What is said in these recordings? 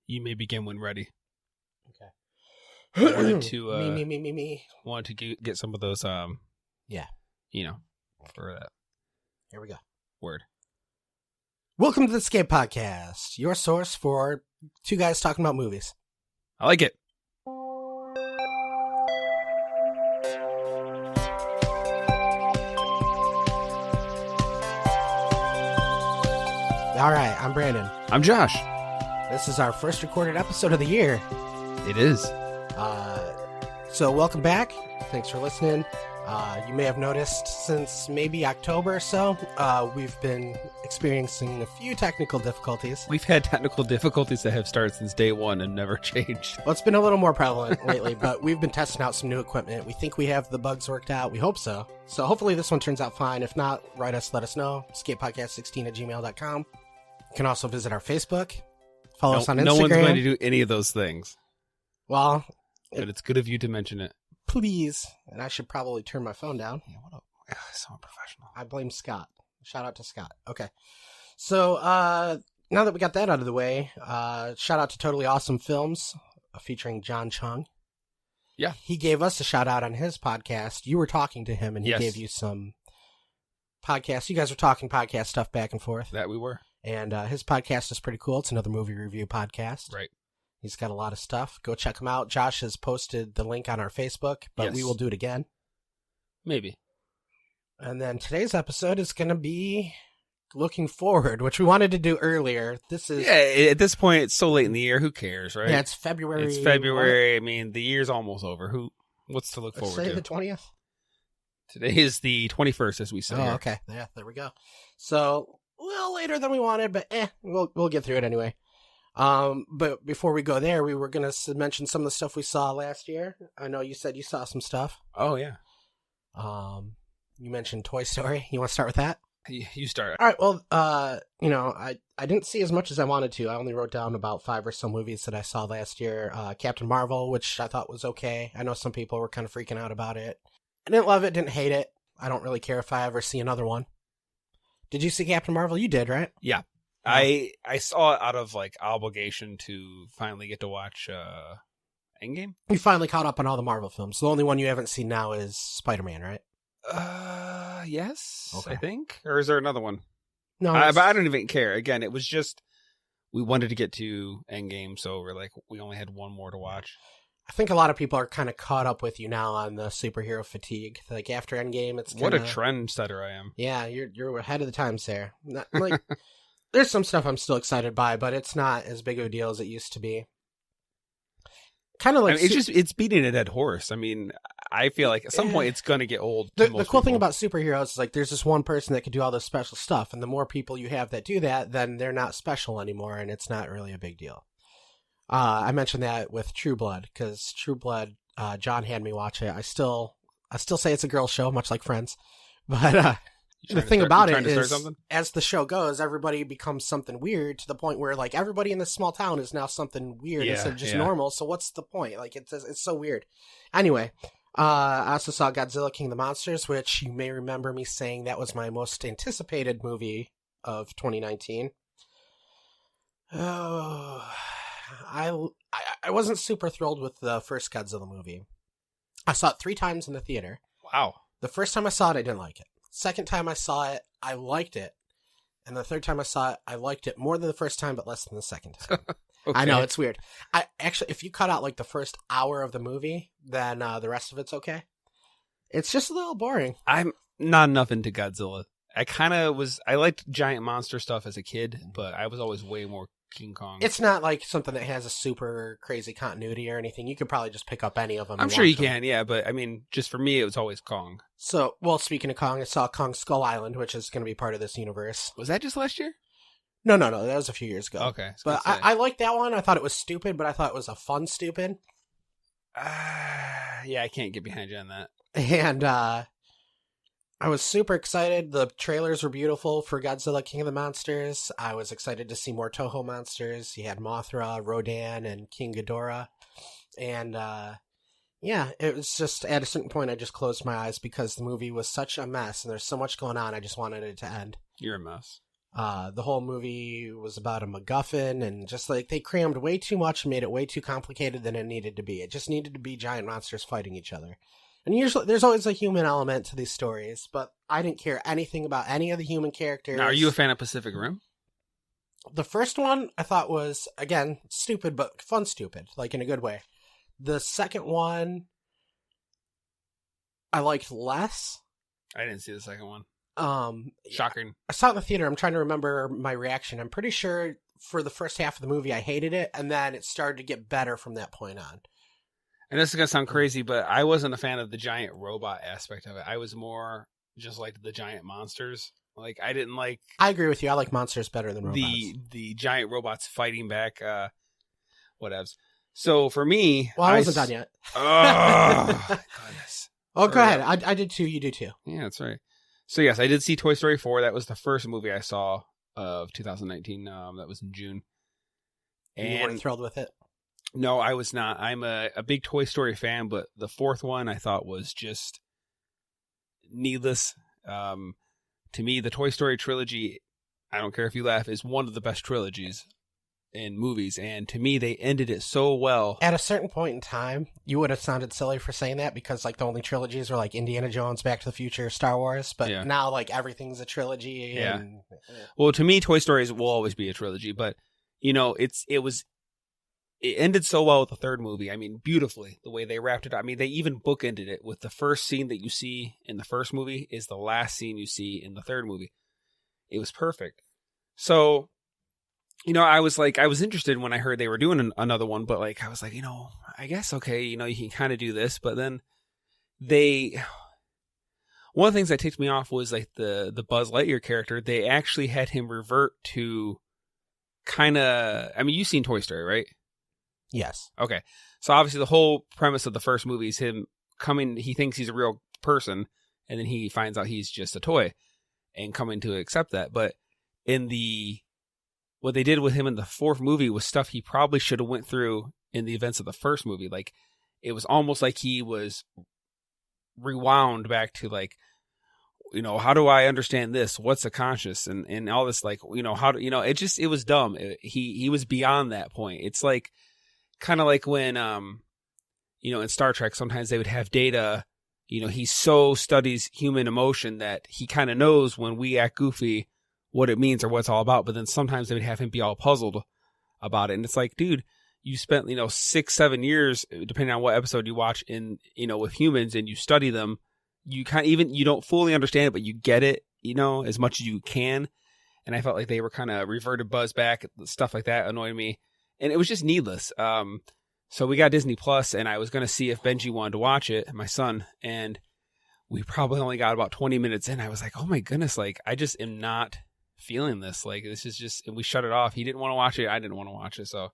You may begin when ready. Okay. I wanted to me. wanted to get some of those Yeah. For that Here we go. word. Welcome to the Skate Podcast, your source for two guys talking about movies. I like it. All right, I'm Brandon. I'm Josh. This is our first recorded episode of the year. It is. So welcome back. Thanks for listening. You may have noticed since maybe October or so, we've been experiencing a few technical difficulties. We've had technical difficulties that have started since day one and never changed. Well, it's been a little more prevalent lately, but we've been testing out some new equipment. We think we have the bugs worked out. We hope so. So hopefully this one turns out fine. If not, write us, let us know. skatepodcast16@gmail.com. You can also visit our Facebook. Follow us on Instagram. No one's going to do any of those things. Well, But it's good of you to mention it. please. And I should probably turn my phone down. Yeah, what so unprofessional. I blame Scott. Shout out to Scott. Okay. So, now that we got that out of the way, shout out to Totally Awesome Films, featuring John Chung. Yeah. He gave us a shout out on his podcast. You were talking to him and he Yes. gave you some podcasts. You guys were talking podcast stuff back and forth. That we were. And his podcast is pretty cool. It's another movie review podcast. Right. He's got a lot of stuff. Go check him out. Josh has posted the link on our Facebook, but Yes. we will do it again. Maybe. And then today's episode is going to be looking forward, which we wanted to do earlier. This is Yeah, at this point, it's so late in the year. Who cares, right? yeah, it's February. It's February. I mean, the year's almost over. What's to look Let's forward say to? the 20th. Today is the 21st, as we say. Oh, here. okay. Yeah, there we go. So a little later than we wanted, but we'll get through it anyway. But before we go there, we were going to mention some of the stuff we saw last year. I know you said you saw some stuff. Oh, yeah. You mentioned Toy Story. You want to start with that? You start. All right. Well, I didn't see as much as I wanted to. I only wrote down about 5 or so movies that I saw last year. Captain Marvel, which I thought was okay. I know some people were kind of freaking out about it. I didn't love it, didn't hate it. I don't really care if I ever see another one. Did you see Captain Marvel? You did, right? Yeah. I saw it out of obligation to finally get to watch Endgame. You finally caught up on all the Marvel films. The only one you haven't seen now is Spider-Man, right? Yes, Okay. I think. Or is there another one? No, But I don't even care. Again, it was just we wanted to get to Endgame, so we only had one more to watch. I think a lot of people are kind of caught up with you now on the superhero fatigue. Like after Endgame, it's What a trendsetter I am. Yeah, you're ahead of the times there. There's some stuff I'm still excited by, but it's not as big of a deal as it used to be. Kind of like it's beating a dead horse. I mean, I feel like at some point it's going to get old. The cool thing about superheroes is there's this one person that can do all this special stuff, and the more people you have that do that, then they're not special anymore, and it's not really a big deal. I mentioned that with True Blood, because True Blood, John had me watch it. I still say it's a girl show, much like Friends, but the thing about it is, as the show goes, everybody becomes something weird to the point where everybody in this small town is now something weird instead of just normal. So what's the point? It's so weird. Anyway, I also saw Godzilla King of the Monsters, which you may remember me saying that was my most anticipated movie of 2019. Oh, I wasn't super thrilled with the first Godzilla movie. I saw it 3 times in the theater. Wow. The first time I saw it, I didn't like it. Second time I saw it, I liked it. And the third time I saw it, I liked it more than the first time, but less than the second time. Okay. I know, it's weird. If you cut out the first hour of the movie, then the rest of it's okay. It's just a little boring. I'm not enough into Godzilla. I liked giant monster stuff as a kid, but I was always way more King Kong. It's not something that has a super crazy continuity or anything. You could probably just pick up any of them. I'm sure you can, yeah, but I mean, just for me, it was always Kong. So, well, speaking of Kong, I saw Kong Skull Island, which is going to be part of this universe. Was that just last year? No, that was a few years ago. Okay. But I liked that one. I thought it was stupid, but I thought it was a fun stupid. Yeah, I can't get behind you on that. And I was super excited. The trailers were beautiful for Godzilla King of the Monsters. I was excited to see more Toho monsters. You had Mothra, Rodan, and King Ghidorah. And it was just at a certain point I just closed my eyes because the movie was such a mess and there's so much going on. I just wanted it to end. You're a mess. The whole movie was about a MacGuffin, and just like they crammed way too much and made it way too complicated than it needed to be. It just needed to be giant monsters fighting each other. And usually there's always a human element to these stories, but I didn't care anything about any of the human characters. Now, are you a fan of Pacific Rim? The first one I thought was, again, stupid, but fun stupid, like in a good way. The second one I liked less. I didn't see the second one. Shocking. I saw it in the theater. I'm trying to remember my reaction. I'm pretty sure for the first half of the movie I hated it, and then it started to get better from that point on. And this is going to sound crazy, but I wasn't a fan of the giant robot aspect of it. I was more just like the giant monsters. Like, I didn't like... I agree with you. I like monsters better than robots. The giant robots fighting back, whatevs. So, for me... Well, I wasn't done yet. Oh, goodness. Oh, go ahead. I did too. You do too. Yeah, that's right. So, yes, I did see Toy Story 4. That was the first movie I saw of 2019. That was in June. And you weren't thrilled with it? No, I was not. I'm a big Toy Story fan, but the fourth one I thought was just needless. To me, the Toy Story trilogy, I don't care if you laugh, is one of the best trilogies in movies. And to me, they ended it so well. At a certain point in time, you would have sounded silly for saying that because like the only trilogies were like Indiana Jones, Back to the Future, Star Wars. But now like everything's a trilogy. Yeah. And, Well, to me, Toy Story will always be a trilogy. But, you know, it ended so well with the third movie. I mean, beautifully, the way they wrapped it up. I mean, they even bookended it with the first scene that you see in the first movie is the last scene you see in the third movie. It was perfect. So, you know, I was interested when I heard they were doing another one, but like, I was like, you know, I guess, okay, you know, you can kind of do this, but then one of the things that ticked me off was like the Buzz Lightyear character. They actually had him revert to kind of, I mean, you've seen Toy Story, right? Yes. Okay. So obviously the whole premise of the first movie is him he thinks he's a real person, and then he finds out he's just a toy and coming to accept that. But what they did with him in the fourth movie was stuff he probably should have went through in the events of the first movie. Like, it was almost like he was rewound back to like, you know, how do I understand this? What's a conscious? And all this, like, you know, how do, you know, it was dumb. He was beyond that point. It's like, kind of like when, you know, in Star Trek, sometimes they would have Data, you know, he so studies human emotion that he kind of knows when we act goofy what it means or what it's all about. But then sometimes they would have him be all puzzled about it. And it's like, dude, you spent, you know, 6-7 years, depending on what episode you watch in, you know, with humans, and you study them, you you don't fully understand it, but you get it, you know, as much as you can. And I felt like they were kind of reverted Buzz back. Stuff like that annoyed me. And it was just needless. So we got Disney Plus, and I was going to see if Benji wanted to watch it, my son, and we probably only got about 20 minutes in. I was like, oh my goodness, like, I just am not feeling this. Like, this is just, and we shut it off. He didn't want to watch it. I didn't want to watch it. So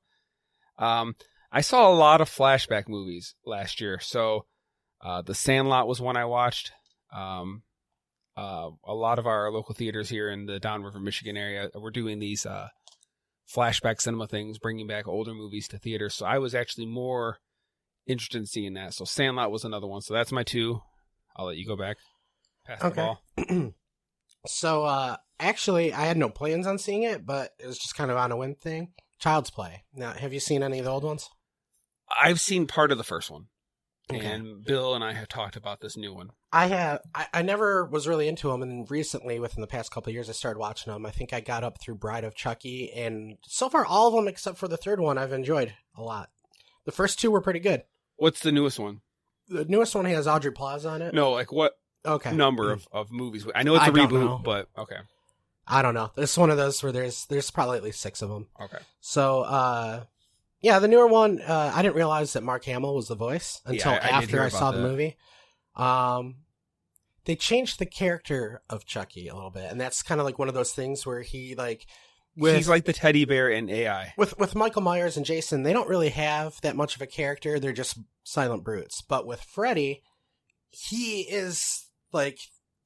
I saw a lot of flashback movies last year. So The Sandlot was one I watched. A lot of our local theaters here in the Downriver, Michigan area were doing these flashback cinema things, bringing back older movies to theaters. So I was actually more interested in seeing that. So Sandlot was another one. So that's my two. I'll let you go back. Pass the ball. So actually, I had no plans on seeing it, but it was just kind of on a whim thing. Child's Play. Now, have you seen any of the old ones? I've seen part of the first one. Okay. And Bill and I have talked about this new one. I have. I never was really into them, and recently, within the past couple of years, I started watching them. I think I got up through Bride of Chucky, and so far, all of them except for the third one, I've enjoyed a lot. The first two were pretty good. What's the newest one? The newest one has Audrey Plaza on it. No, like what number of movies? I know it's a reboot, but okay. I don't know. It's one of those where there's probably at least 6 of them. Okay. So, yeah, the newer one, I didn't realize that Mark Hamill was the voice until after I saw the movie. They changed the character of Chucky a little bit, and that's kind of like one of those things where he's like the teddy bear in AI. With Michael Myers and Jason, they don't really have that much of a character. They're just silent brutes. But with Freddy, he is like,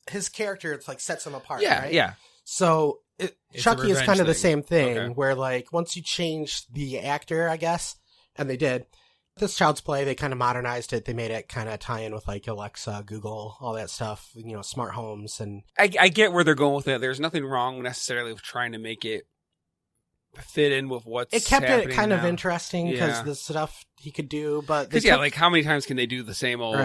his character, it's like sets him apart, right? Yeah. So Chucky is kind of the same thing, where like once you change the actor, I guess, and they did, This Child's Play, they kind of modernized it. They made it kind of tie in with like Alexa, Google, all that stuff, smart homes. And I get where they're going with it. There's nothing wrong necessarily with trying to make it fit in with what's it kept it kind now. of interesting because the stuff he could do. But because like how many times can they do the same old,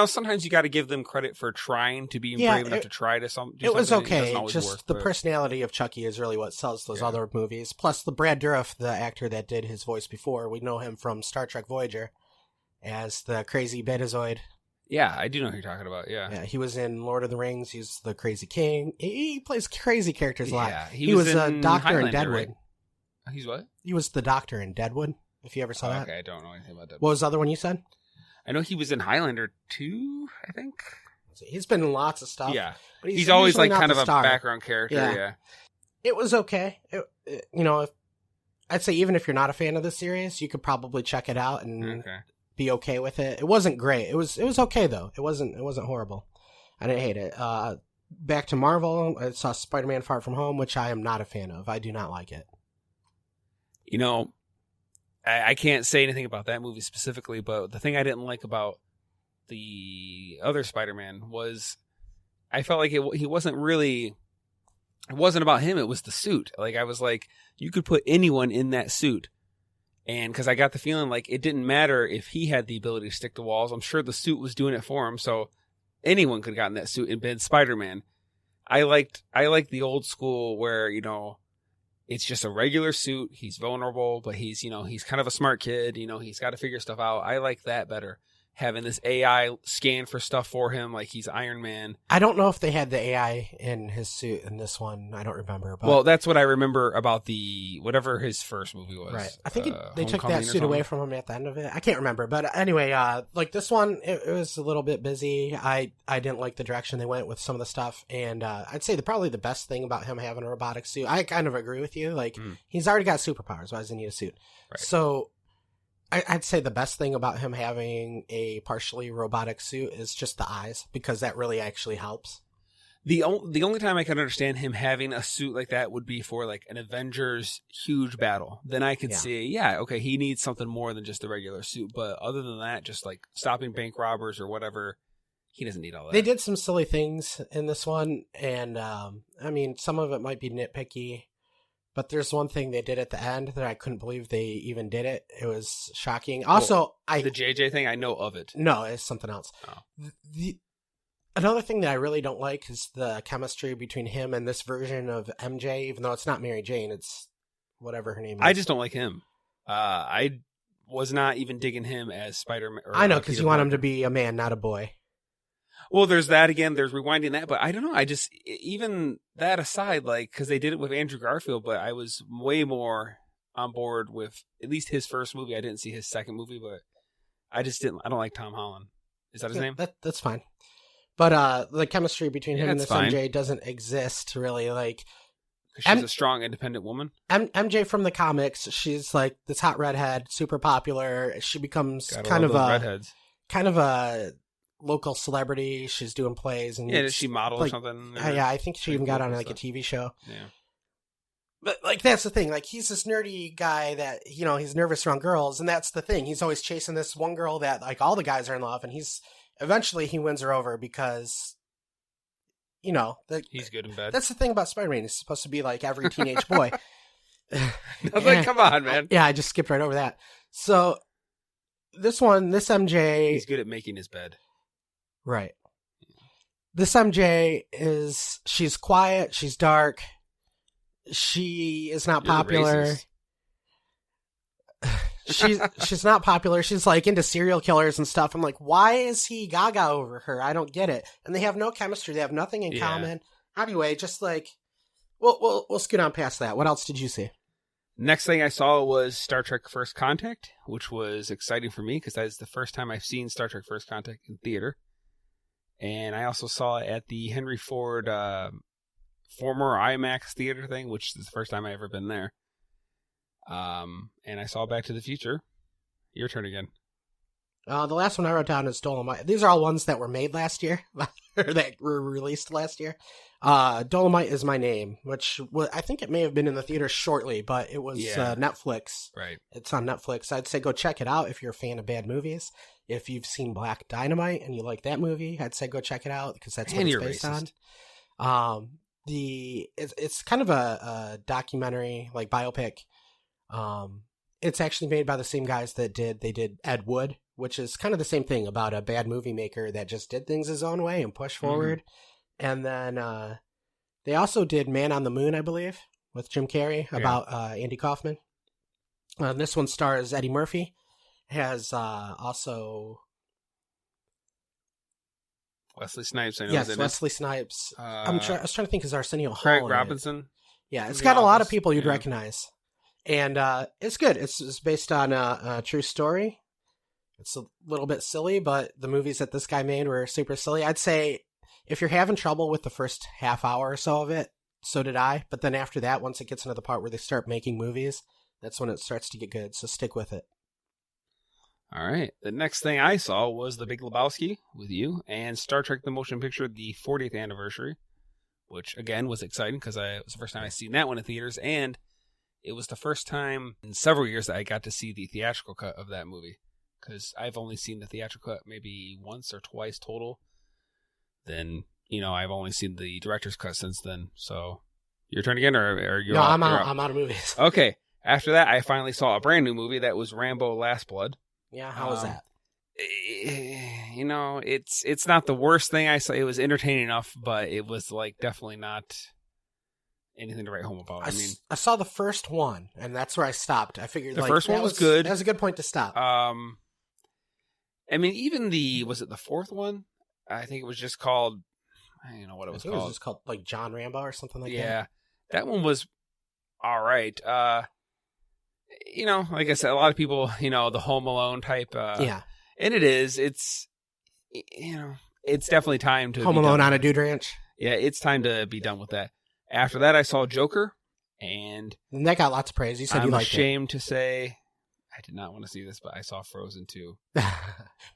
sometimes you got to give them credit for trying to be brave enough to try to do something. It was okay. Just work, the personality of Chucky is really what sells those other movies. Plus, the Brad Dourif, the actor that did his voice before, we know him from Star Trek Voyager as the crazy Betazoid. Yeah, I do know who you're talking about. Yeah, he was in Lord of the Rings. He's the crazy king. He plays crazy characters a lot. Yeah, he was a doctor Highlander, in Deadwood. Right? He's what? He was the doctor in Deadwood. If you ever saw that. Okay, I don't know anything about Deadwood. What was the other one you said? I know he was in Highlander 2, I think. He's been in lots of stuff. Yeah. But he's always like kind of a background character. Yeah. It was okay. I'd say even if you're not a fan of the series, you could probably check it out and be okay with it. It wasn't great. It was okay though. It wasn't horrible. I didn't hate it. Back to Marvel, I saw Spider-Man Far From Home, which I am not a fan of. I do not like it. I can't say anything about that movie specifically, but the thing I didn't like about the other Spider-Man was I felt like it wasn't about him. It was the suit. Like I was like, you could put anyone in that suit. And because I got the feeling like it didn't matter if he had the ability to stick to walls. I'm sure the suit was doing it for him. So anyone could have gotten that suit and been Spider-Man. I liked the old school where, it's just a regular suit. He's vulnerable, but he's kind of a smart kid. He's got to figure stuff out. I like that better. Having this AI scan for stuff for him, like he's Iron Man. I don't know if they had the AI in his suit in this one. I don't remember. But... Well, that's what I remember about whatever his first movie was. Right. I think they took that suit away from him at the end of it. I can't remember. But anyway, like this one, it was a little bit busy. I didn't like the direction they went with some of the stuff. And I'd say probably the best thing about him having a robotic suit, I kind of agree with you. Like, he's already got superpowers. Why does he need a suit? Right. So... I'd say the best thing about him having a partially robotic suit is just the eyes, because that really actually helps. The only time I can understand him having a suit like that would be for like an Avengers huge battle. Then I could see, okay, he needs something more than just a regular suit. But other than that, just like stopping bank robbers or whatever, he doesn't need all that. They did some silly things in this one, and some of it might be nitpicky. But there's one thing they did at the end that I couldn't believe they even did it. It was shocking. Also, the JJ thing, I know of it. No, it's something else. Oh. Another thing that I really don't like is the chemistry between him and this version of MJ, even though it's not Mary Jane, it's whatever her name is. I just don't like him. I was not even digging him as Spider-Man. I know, because you want him to be a man, not a boy. Well, there's that again. There's rewinding that, but I don't know. I just, even that aside, like, because they did it with Andrew Garfield, but I was way more on board with at least his first movie. I didn't see his second movie, but I don't like Tom Holland. Is that his name? That's fine. But the chemistry between him and this fine. MJ doesn't exist really. Like, she's a strong, independent woman. MJ from the comics, she's like this hot redhead, super popular. She becomes kind of a local celebrity. She's doing plays and did she model or something? Yeah, I think she even got on like a TV show. Yeah, but like that's the thing. Like he's this nerdy guy that he's nervous around girls, and that's the thing. He's always chasing this one girl that like all the guys are in love, and eventually he wins her over because he's good in bed. That's the thing about Spider-Man. He's supposed to be like every teenage boy. Come on, man. Yeah, I just skipped right over that. So this MJ, he's good at making his bed. Right. This MJ she's quiet, she's dark, she is not popular. She's not popular. She's like into serial killers and stuff. I'm like, why is he gaga over her? I don't get it. And they have no chemistry. They have nothing in common. Anyway, just like, we'll scoot on past that. What else did you see? Next thing I saw was Star Trek First Contact, which was exciting for me because that is the first time I've seen Star Trek First Contact in theater. And I also saw it at the Henry Ford former IMAX theater thing, which is the first time I've ever been there. And I saw Back to the Future. Your turn again. The last one I wrote down is Dolomite. These are all ones that were made last year. that were released last year. Dolomite Is My Name, which I think it may have been in the theater shortly, but it was Netflix. Right. It's on Netflix. I'd say go check it out if you're a fan of bad movies. If you've seen Black Dynamite and you like that movie, I'd say go check it out because that's what it's based on. It's kind of a documentary, like biopic. It's actually made by the same guys that did Ed Wood, which is kind of the same thing about a bad movie maker that just did things his own way and pushed forward. And then they also did Man on the Moon, I believe, with Jim Carrey about Andy Kaufman. This one stars Eddie Murphy. Has also Wesley Snipes. I know. Yes, Wesley Snipes. I was trying to think, is Arsenio Hall? Craig Robinson. Yeah, it's got a lot of people you'd recognize, and it's good. It's based on a true story. It's a little bit silly, but the movies that this guy made were super silly. I'd say if you're having trouble with the first half hour or so of it, so did I. But then after that, once it gets into the part where they start making movies, that's when it starts to get good. So stick with it. All right. The next thing I saw was The Big Lebowski with you and Star Trek The Motion Picture, the 40th anniversary, which, again, was exciting because it was the first time I'd seen that one in theaters, and it was the first time in several years that I got to see the theatrical cut of that movie because I've only seen the theatrical cut maybe once or twice total. Then, I've only seen the director's cut since then. So, your turn again, or you're No, out? I'm out of movies. Okay. After that, I finally saw a brand new movie that was Rambo Last Blood. Yeah, how was that? It's not the worst thing I saw. It was entertaining enough, but it was definitely not anything to write home about. I saw the first one, and that's where I stopped. I figured the first one was good. That was a good point to stop. Even was it the fourth one? I think it was just called. I don't know what it was called. It was just called John Rambo or something like that. Yeah, that one was all right. Like I said, a lot of people, the Home Alone type. Yeah. And it is. It's, it's definitely time to Home Alone on a Dude Ranch. Yeah, it's time to be done with that. After that, I saw Joker, and that got lots of praise. You said you liked it. I'm ashamed to say I did not want to see this, but I saw Frozen 2.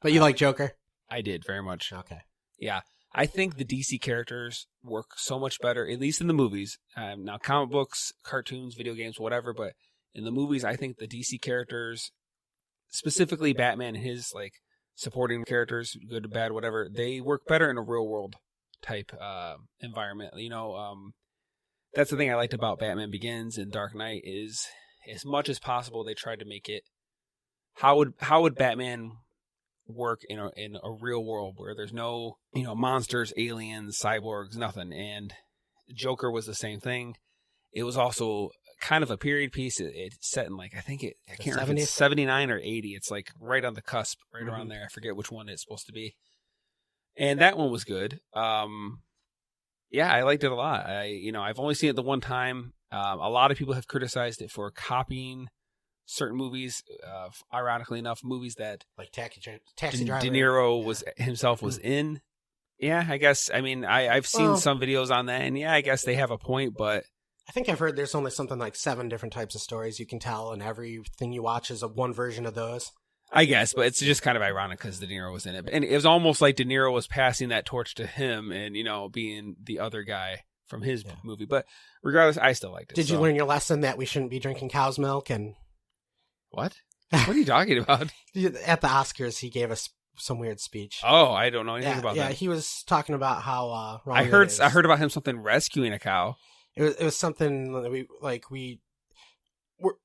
But you like Joker? I did, very much. Okay. Yeah. I think the DC characters work so much better, at least in the movies. Now, comic books, cartoons, video games, whatever, but in the movies, I think the DC characters, specifically Batman and his supporting characters, good or bad, whatever, they work better in a real world type environment. That's the thing I liked about Batman Begins and Dark Knight is, as much as possible, they tried to make it. How would Batman work in a real world where there's no monsters, aliens, cyborgs, nothing? And Joker was the same thing. It was also kind of a period piece. It's set in I can't remember if it's 79 or 80. It's right on the cusp, right around there. I forget which one it's supposed to be. And that one was good. Yeah, I liked it a lot. I've only seen it the one time. A lot of people have criticized it for copying certain movies. Ironically enough, movies that Taxi Driver. De Niro was in. Yeah, I guess. I've seen some videos on that, and yeah, I guess they have a point, but I think I've heard there's only something 7 different types of stories you can tell, and everything you watch is one version of those. I guess, but it's just kind of ironic because De Niro was in it. And it was almost like De Niro was passing that torch to him and, being the other guy from his movie. But regardless, I still liked it. Did you learn your lesson that we shouldn't be drinking cow's milk? And What? What are you talking about? At the Oscars, he gave us some weird speech. Oh, I don't know anything about that. Yeah, he was talking about how wrong I heard about him rescuing a cow. It was something that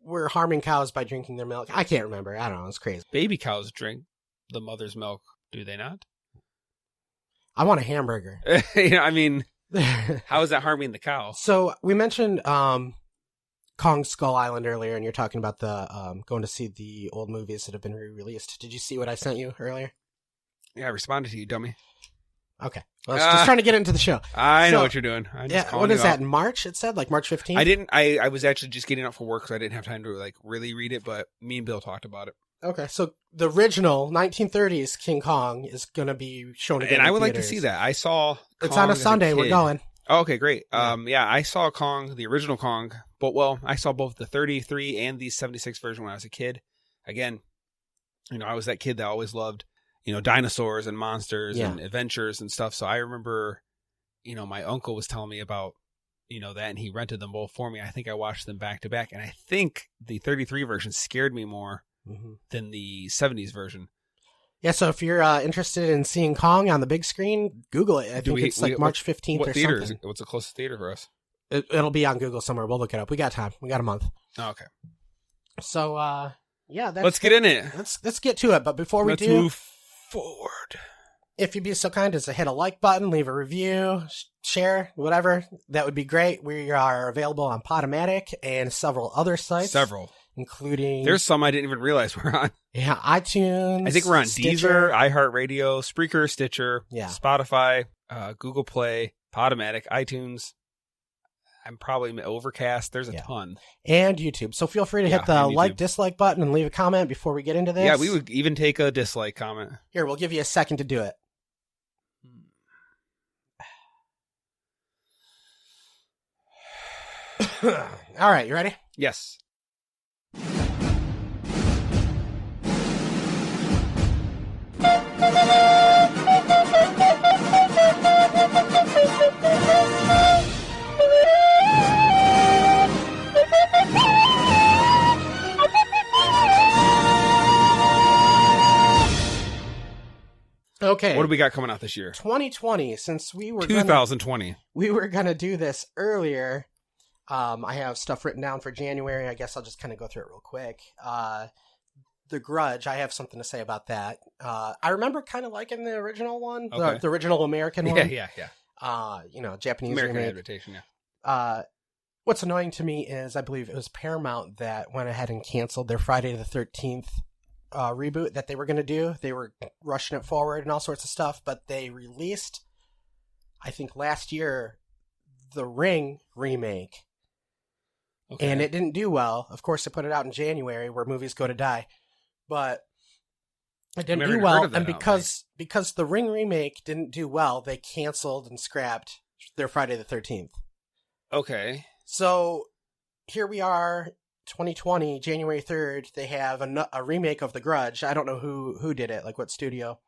we're harming cows by drinking their milk. I can't remember. I don't know. It's crazy. Baby cows drink the mother's milk, do they not? I want a hamburger. How is that harming the cow? So we mentioned Kong Skull Island earlier, and you're talking about the going to see the old movies that have been re-released. Did you see what I sent you earlier? Yeah, I responded to you, dummy. Okay. Well, I was just trying to get into the show. I know what you're doing. What is that, in March? It said March 15th? I was actually just getting up for work, so I didn't have time to really read it, but me and Bill talked about it. Okay, so the original 1930s King Kong is going to be shown again. And I would like to see that. I saw Kong. It's on a Sunday. We're going. Oh, okay, great. Yeah, I saw Kong, the original Kong, but I saw both the 33 and the 76 version when I was a kid. Again, I was that kid that always loved, dinosaurs and monsters Yeah. and adventures and stuff. So I remember, my uncle was telling me about, that, and he rented them both for me. I think I watched them back to back, and I think the 33 version scared me more than the 70s version. Yeah, so if you're interested in seeing Kong on the big screen, Google it. I think it's like March 15th what or theater something. What's the closest theater for us? It'll be on Google somewhere. We'll look it up. We got time. We got a month. Oh, okay. So, yeah. Let's get in it. Let's get to it. But before Let's we do, move forward. If you'd be so kind as to hit a like button, leave a review, share, whatever, that would be great. We are available on Podomatic and several other sites. Including... There's some I didn't even realize we're on. Yeah, iTunes. I think we're on Stitcher. Deezer, iHeartRadio, Spreaker, Stitcher, Spotify, Google Play, Podomatic, iTunes. I'm probably Overcast. There's a ton. And YouTube. So feel free to hit the like, dislike button and leave a comment before we get into this. Yeah, we would even take a dislike comment. Here, we'll give you a second to do it. All right, you ready? Yes. Okay. What do we got coming out this year? 2020. Since we were 2020. We were gonna do this earlier. I have stuff written down for January. I guess I'll just kind of go through it real quick. The Grudge. I have something to say about that. I remember kind of liking the original one, the original American one. Yeah. Japanese American remake. adaptation. Yeah. What's annoying to me is I believe it was Paramount that went ahead and canceled their Friday the 13th reboot that they were going to do. They were rushing it forward and all sorts of stuff, but they released, I think last year, the Ring remake. Okay. And it didn't do well. Of course, they put it out in January where movies go to die, but it didn't do well. And because the Ring remake didn't do well, they canceled and scrapped their Friday the 13th. Okay. So here we are, 2020, January 3rd, they have a remake of The Grudge. I don't know who did it, like what studio.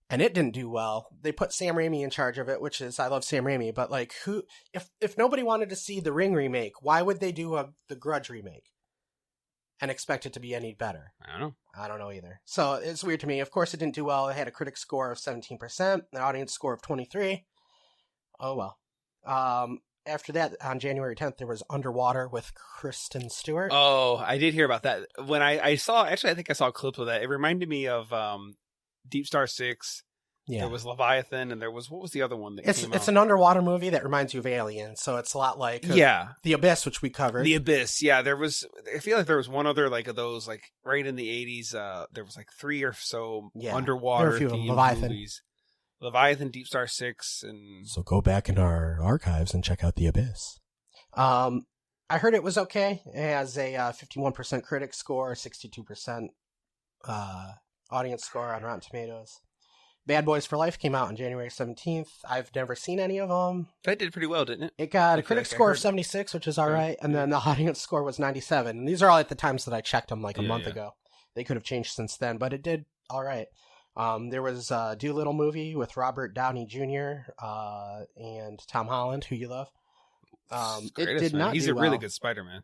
And it didn't do well. They put Sam Raimi in charge of it, which is, I love Sam Raimi, but like if nobody wanted to see the Ring remake, why would they do The Grudge remake and expect it to be any better? I don't know either. So it's weird to me. Of course it didn't do well. It had a critic score of 17%, an audience score of 23. Oh well. After that, on January 10th, there was Underwater with Kristen Stewart. Oh, I did hear about that. When I saw, actually, I think I saw clips of that. It reminded me of Deep Star 6. Yeah. There was Leviathan, and there was, what was the other one that came out? It's an underwater movie that reminds you of Alien, so it's a lot like The Abyss, which we covered. The Abyss, yeah. There was, I feel like there was one other, like, of those, like, right in the 80s, there was, like, 3 or so underwater themed movies. Leviathan, Deep Star 6, and... So go back in our archives and check out The Abyss. I heard it was okay. It has a 51% critic score, 62% audience score on Rotten Tomatoes. Bad Boys for Life came out on January 17th. I've never seen any of them. That did pretty well, didn't it? It got a critic score of 76, which is all right, and then the audience score was 97. And these are all at the times that I checked them like a month ago. They could have changed since then, but it did all right. There was a Doolittle movie with Robert Downey Jr. And Tom Holland, who you love. It did not He's do a really good Spider-Man.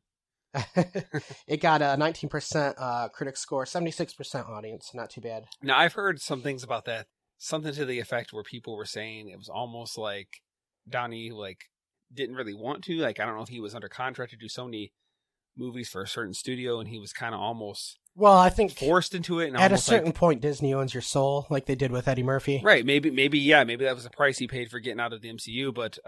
It got a 19% critic score, 76% audience. Not too bad. Now, I've heard some things about that. Something to the effect where people were saying it was almost like Downey didn't really want to. Like, I don't know if he was under contract to do so many movies for a certain studio, and he was kind of almost... Well, I think forced into it, and at a certain point, Disney owns your soul, like they did with Eddie Murphy. Right? Maybe that was the price he paid for getting out of the MCU. But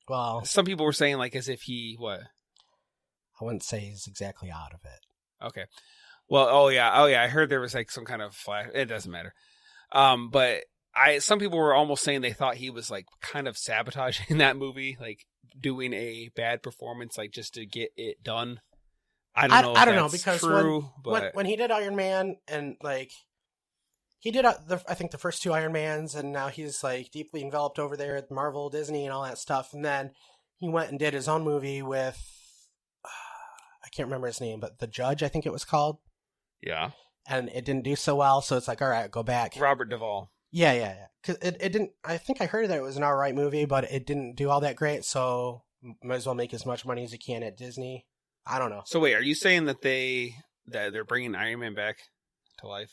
well, some people were saying as if he what? I wouldn't say he's exactly out of it. Okay. Well, oh yeah. I heard there was some kind of flash. It doesn't matter. But some people were almost saying they thought he was kind of sabotaging that movie, doing a bad performance, just to get it done. I don't know because true, when he did Iron Man and he did I think the first 2 Iron Mans, and now he's deeply enveloped over there at Marvel, Disney, and all that stuff. And then he went and did his own movie with I can't remember his name, but The Judge, I think it was called. Yeah. and it didn't do so well. So it's like, all right, go back. Robert Duvall. Yeah. Because it didn't. I think I heard that it was an alright movie, but it didn't do all that great. So might as well make as much money as you can at Disney. I don't know. So wait, are you saying that they're bringing Iron Man back to life?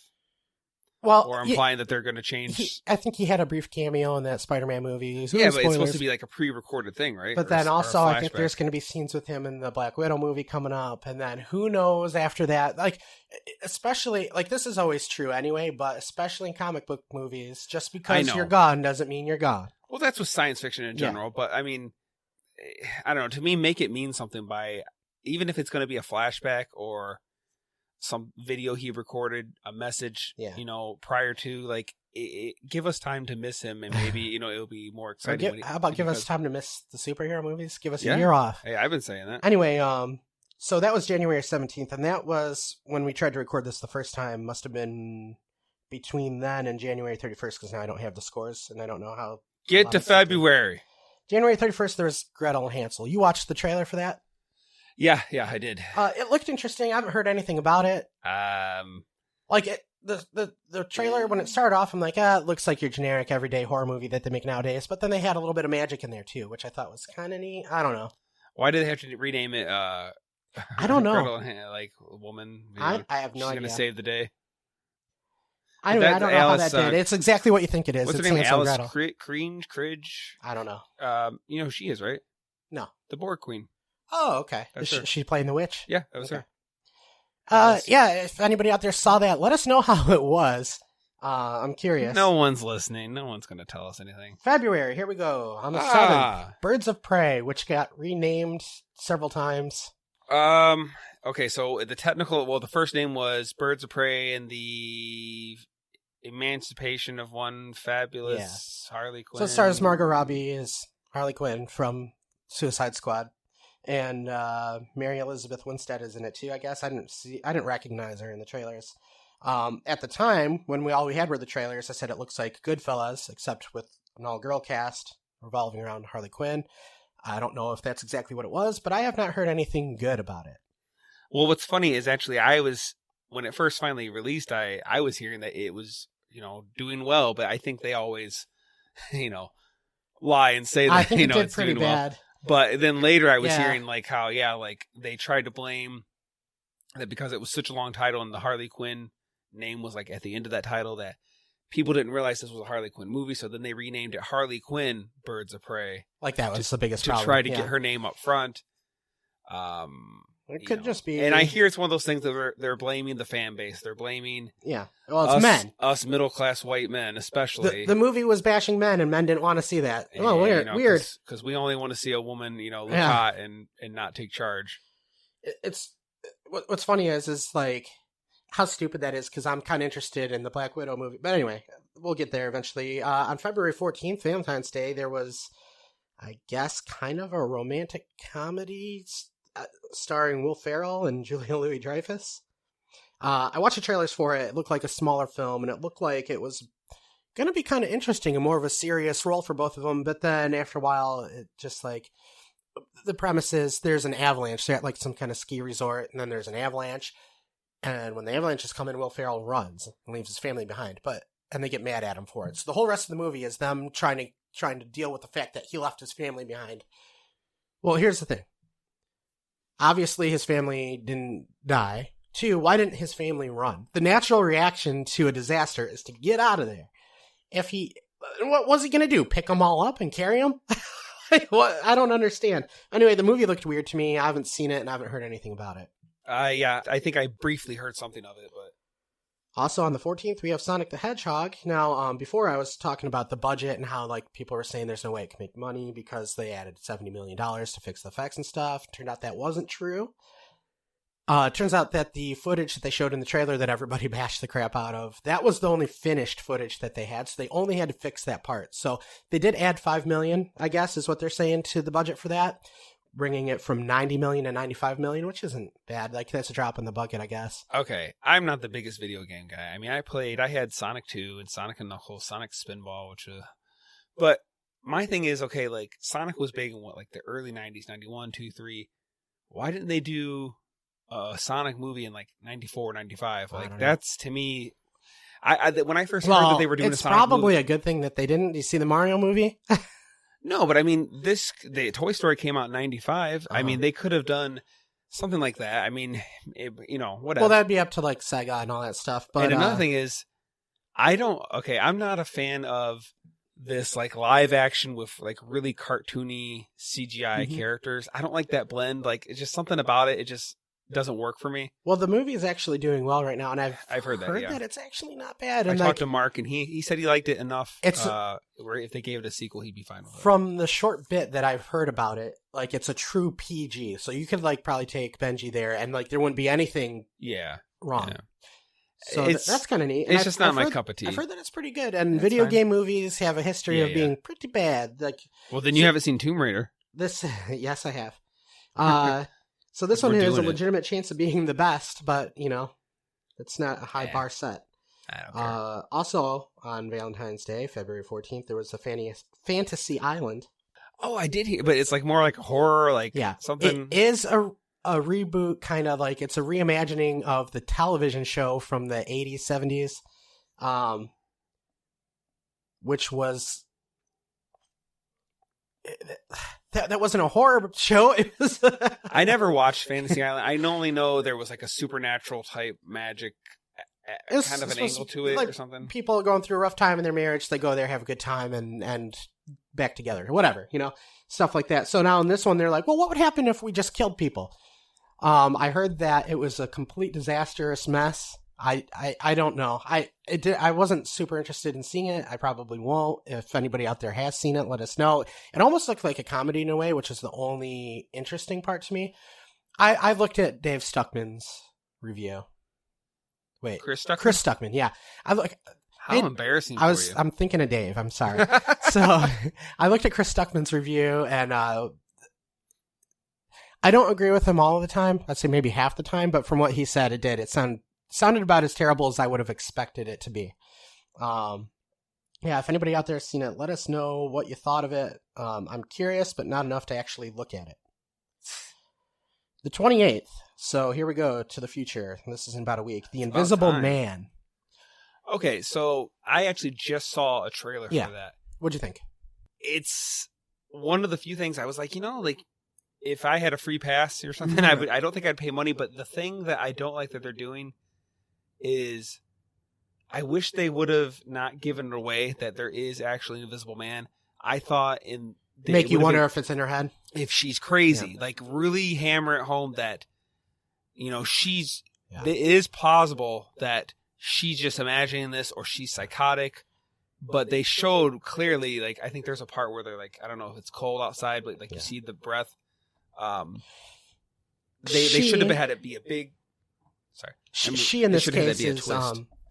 Well, or implying that they're going to change. I think he had a brief cameo in that Spider-Man movie. Yeah, but it's supposed to be like a pre-recorded thing, right? But then also, I think there's going to be scenes with him in the Black Widow movie coming up, and then who knows after that? Like, especially like this is always true anyway, but especially in comic book movies, just because you're gone doesn't mean you're gone. Well, that's with science fiction in general, but I mean, I don't know. To me, make it mean something by even if it's going to be a flashback or some video he recorded, a message, prior to, like, give us time to miss him, and maybe, it'll be more exciting. How about give us time to miss the superhero movies? Give us a year off. Hey, I've been saying that. Anyway, so that was January 17th, and that was when we tried to record this the first time. Must have been between then and January 31st, because now I don't have the scores, and I don't know how... Get to February. January 31st, there was Gretel and Hansel. You watched the trailer for that? Yeah, I did. It looked interesting. I haven't heard anything about it. The trailer, when it started off, I'm like, it looks like your generic everyday horror movie that they make nowadays. But then they had a little bit of magic in there too, which I thought was kind of neat. I don't know. Why did they have to rename it? I don't know. Gretel, like woman. I have no idea. She's gonna save the day. Anyway, I don't know how that did. It's exactly what you think it is. What's her name? Alice Cridge. I don't know. You know who she is, right? No. The Borg Queen. Oh, okay. Is she playing the witch? Yeah, that was her. Yeah, if anybody out there saw that, let us know how it was. I'm curious. No one's listening. No one's going to tell us anything. February, here we go. On the 7th, Birds of Prey, which got renamed several times. Okay, so the first name was Birds of Prey and the Emancipation of One Fabulous Harley Quinn. So it stars Margot Robbie as Harley Quinn from Suicide Squad. And Mary Elizabeth Winstead is in it too, I guess. I didn't recognize her in the trailers. At the time, when we had were the trailers, I said it looks like Goodfellas, except with an all-girl cast revolving around Harley Quinn. I don't know if that's exactly what it was, but I have not heard anything good about it. Well, what's funny is actually when it first finally released, I was hearing that it was, doing well, but I think they always, lie and say that, I think it did it's pretty doing bad. Well. But then later I was hearing like how, like they tried to blame that because it was such a long title and the Harley Quinn name was like at the end of that title that people didn't realize this was a Harley Quinn movie. So then they renamed it Harley Quinn Birds of Prey. Like that was the biggest problem. To try to get her name up front. It could just be. And I hear it's one of those things that they're blaming the fan base. They're blaming. Yeah. Well, it's men. Us middle class white men, especially. The movie was bashing men, and men didn't want to see that. Oh, weird. Because we only want to see a woman, look hot and not take charge. What's funny is like how stupid that is. Because I'm kind of interested in the Black Widow movie, but anyway, we'll get there eventually. On February 14th, Valentine's Day, there was, I guess, kind of a romantic comedy starring Will Ferrell and Julia Louis-Dreyfus. I watched the trailers for it. It looked like a smaller film, and it looked like it was going to be kind of interesting and more of a serious role for both of them. But then after a while, it just like the premise is there's an avalanche. They're at like some kind of ski resort, and then there's an avalanche. And when the avalanche is coming, Will Ferrell runs and leaves his family behind. And they get mad at him for it. So the whole rest of the movie is them trying to deal with the fact that he left his family behind. Well, here's the thing. Obviously, his family didn't die. 2, why didn't his family run? The natural reaction to a disaster is to get out of there. What was he going to do? Pick them all up and carry them? What? I don't understand. Anyway, the movie looked weird to me. I haven't seen it and I haven't heard anything about it. Yeah, I think I briefly heard something of it, but... Also, on the 14th, we have Sonic the Hedgehog. Now, before I was talking about the budget and how, like, people were saying there's no way it can make money because they added $70 million to fix the effects and stuff. Turned out that wasn't true. It turns out that the footage that they showed in the trailer that everybody bashed the crap out of, that was the only finished footage that they had, so they only had to fix that part. So they did add $5 million, I guess, is what they're saying, to the budget for that, bringing it from $90 million to $95 million, which isn't bad. Like, that's a drop in the bucket, I guess. Okay, I'm not the biggest video game guy. I mean, I had Sonic 2 and Sonic and Knuckles, Sonic Spinball, but my thing is, okay, like, Sonic was big in the early 90s, 91, 2, 3. Why didn't they do a Sonic movie in like 94, 95. I Like don't know. that's to me. When I first heard that they were doing a it's Sonic probably movie, a good thing that they didn't. Do you see the Mario movie? no, but I mean, the Toy Story came out in 95. I mean, they could have done something like that. I mean, whatever. Well, that'd be up to like Sega and all that stuff. But and another thing is, I'm not a fan of this like live action with like really cartoony CGI characters. I don't like that blend. Like it's just something about it. It just doesn't work for me. Well, the movie is actually doing well right now, and I've heard that it's actually not bad. I And talked to Mark, and he said he liked it enough. It's where if they gave it a sequel, he'd be fine with it. From the short bit that I've heard about it, like it's a true PG, so you could like probably take Benji there, and like there wouldn't be anything wrong. Yeah. So that's kind of neat. It's just not my cup of tea. I've heard that it's pretty good, and video game movies have a history of being pretty bad. Like, well, then you haven't seen Tomb Raider. Yes, I have. So this one has a legitimate chance of being the best, but it's not a high bar set. I don't care. Also on Valentine's Day, February 14th, there was a Fantasy Island. Oh, I did hear, but it's like more like horror, like something. It is a reboot, kind of like it's a reimagining of the television show from the 80s, 70s, which was that wasn't a horror show. It was. I never watched Fantasy Island. I only know there was like a supernatural type magic kind of an angle to it, like, or something. People going through a rough time in their marriage, they go there, have a good time, and back together, whatever, stuff like that. So now in this one, they're like, well, what would happen if we just killed people? I heard that it was a complete disastrous mess. I don't know. I wasn't super interested in seeing it. I probably won't. If anybody out there has seen it, let us know. It almost looked like a comedy in a way, which is the only interesting part to me. I looked at Dave Stuckman's review. Wait, Chris Stuckman? Chris Stuckman, yeah. How embarrassing for you. I'm thinking of Dave. I'm sorry. So I looked at Chris Stuckman's review, and I don't agree with him all the time. I'd say maybe half the time, but from what he said, it did. It sounded about as terrible as I would have expected it to be. If anybody out there has seen it, let us know what you thought of it. I'm curious, but not enough to actually look at it. The 28th. So here we go to the future. This is in about a week. The Invisible Man. Okay, so I actually just saw a trailer for that. What'd you think? It's one of the few things I was like, if I had a free pass or something, I don't think I'd pay money. But the thing that I don't like that they're doing is I wish they would have not given it away that there is actually an Invisible Man. I thought make you wonder if it's in her head, if she's crazy, like really hammer it home that she's. It is plausible that she's just imagining this, or she's psychotic. But they showed clearly, like I think there's a part where they're like, I don't know if it's cold outside, but like you see the breath. They should have had it be a big. Sorry, she in this case is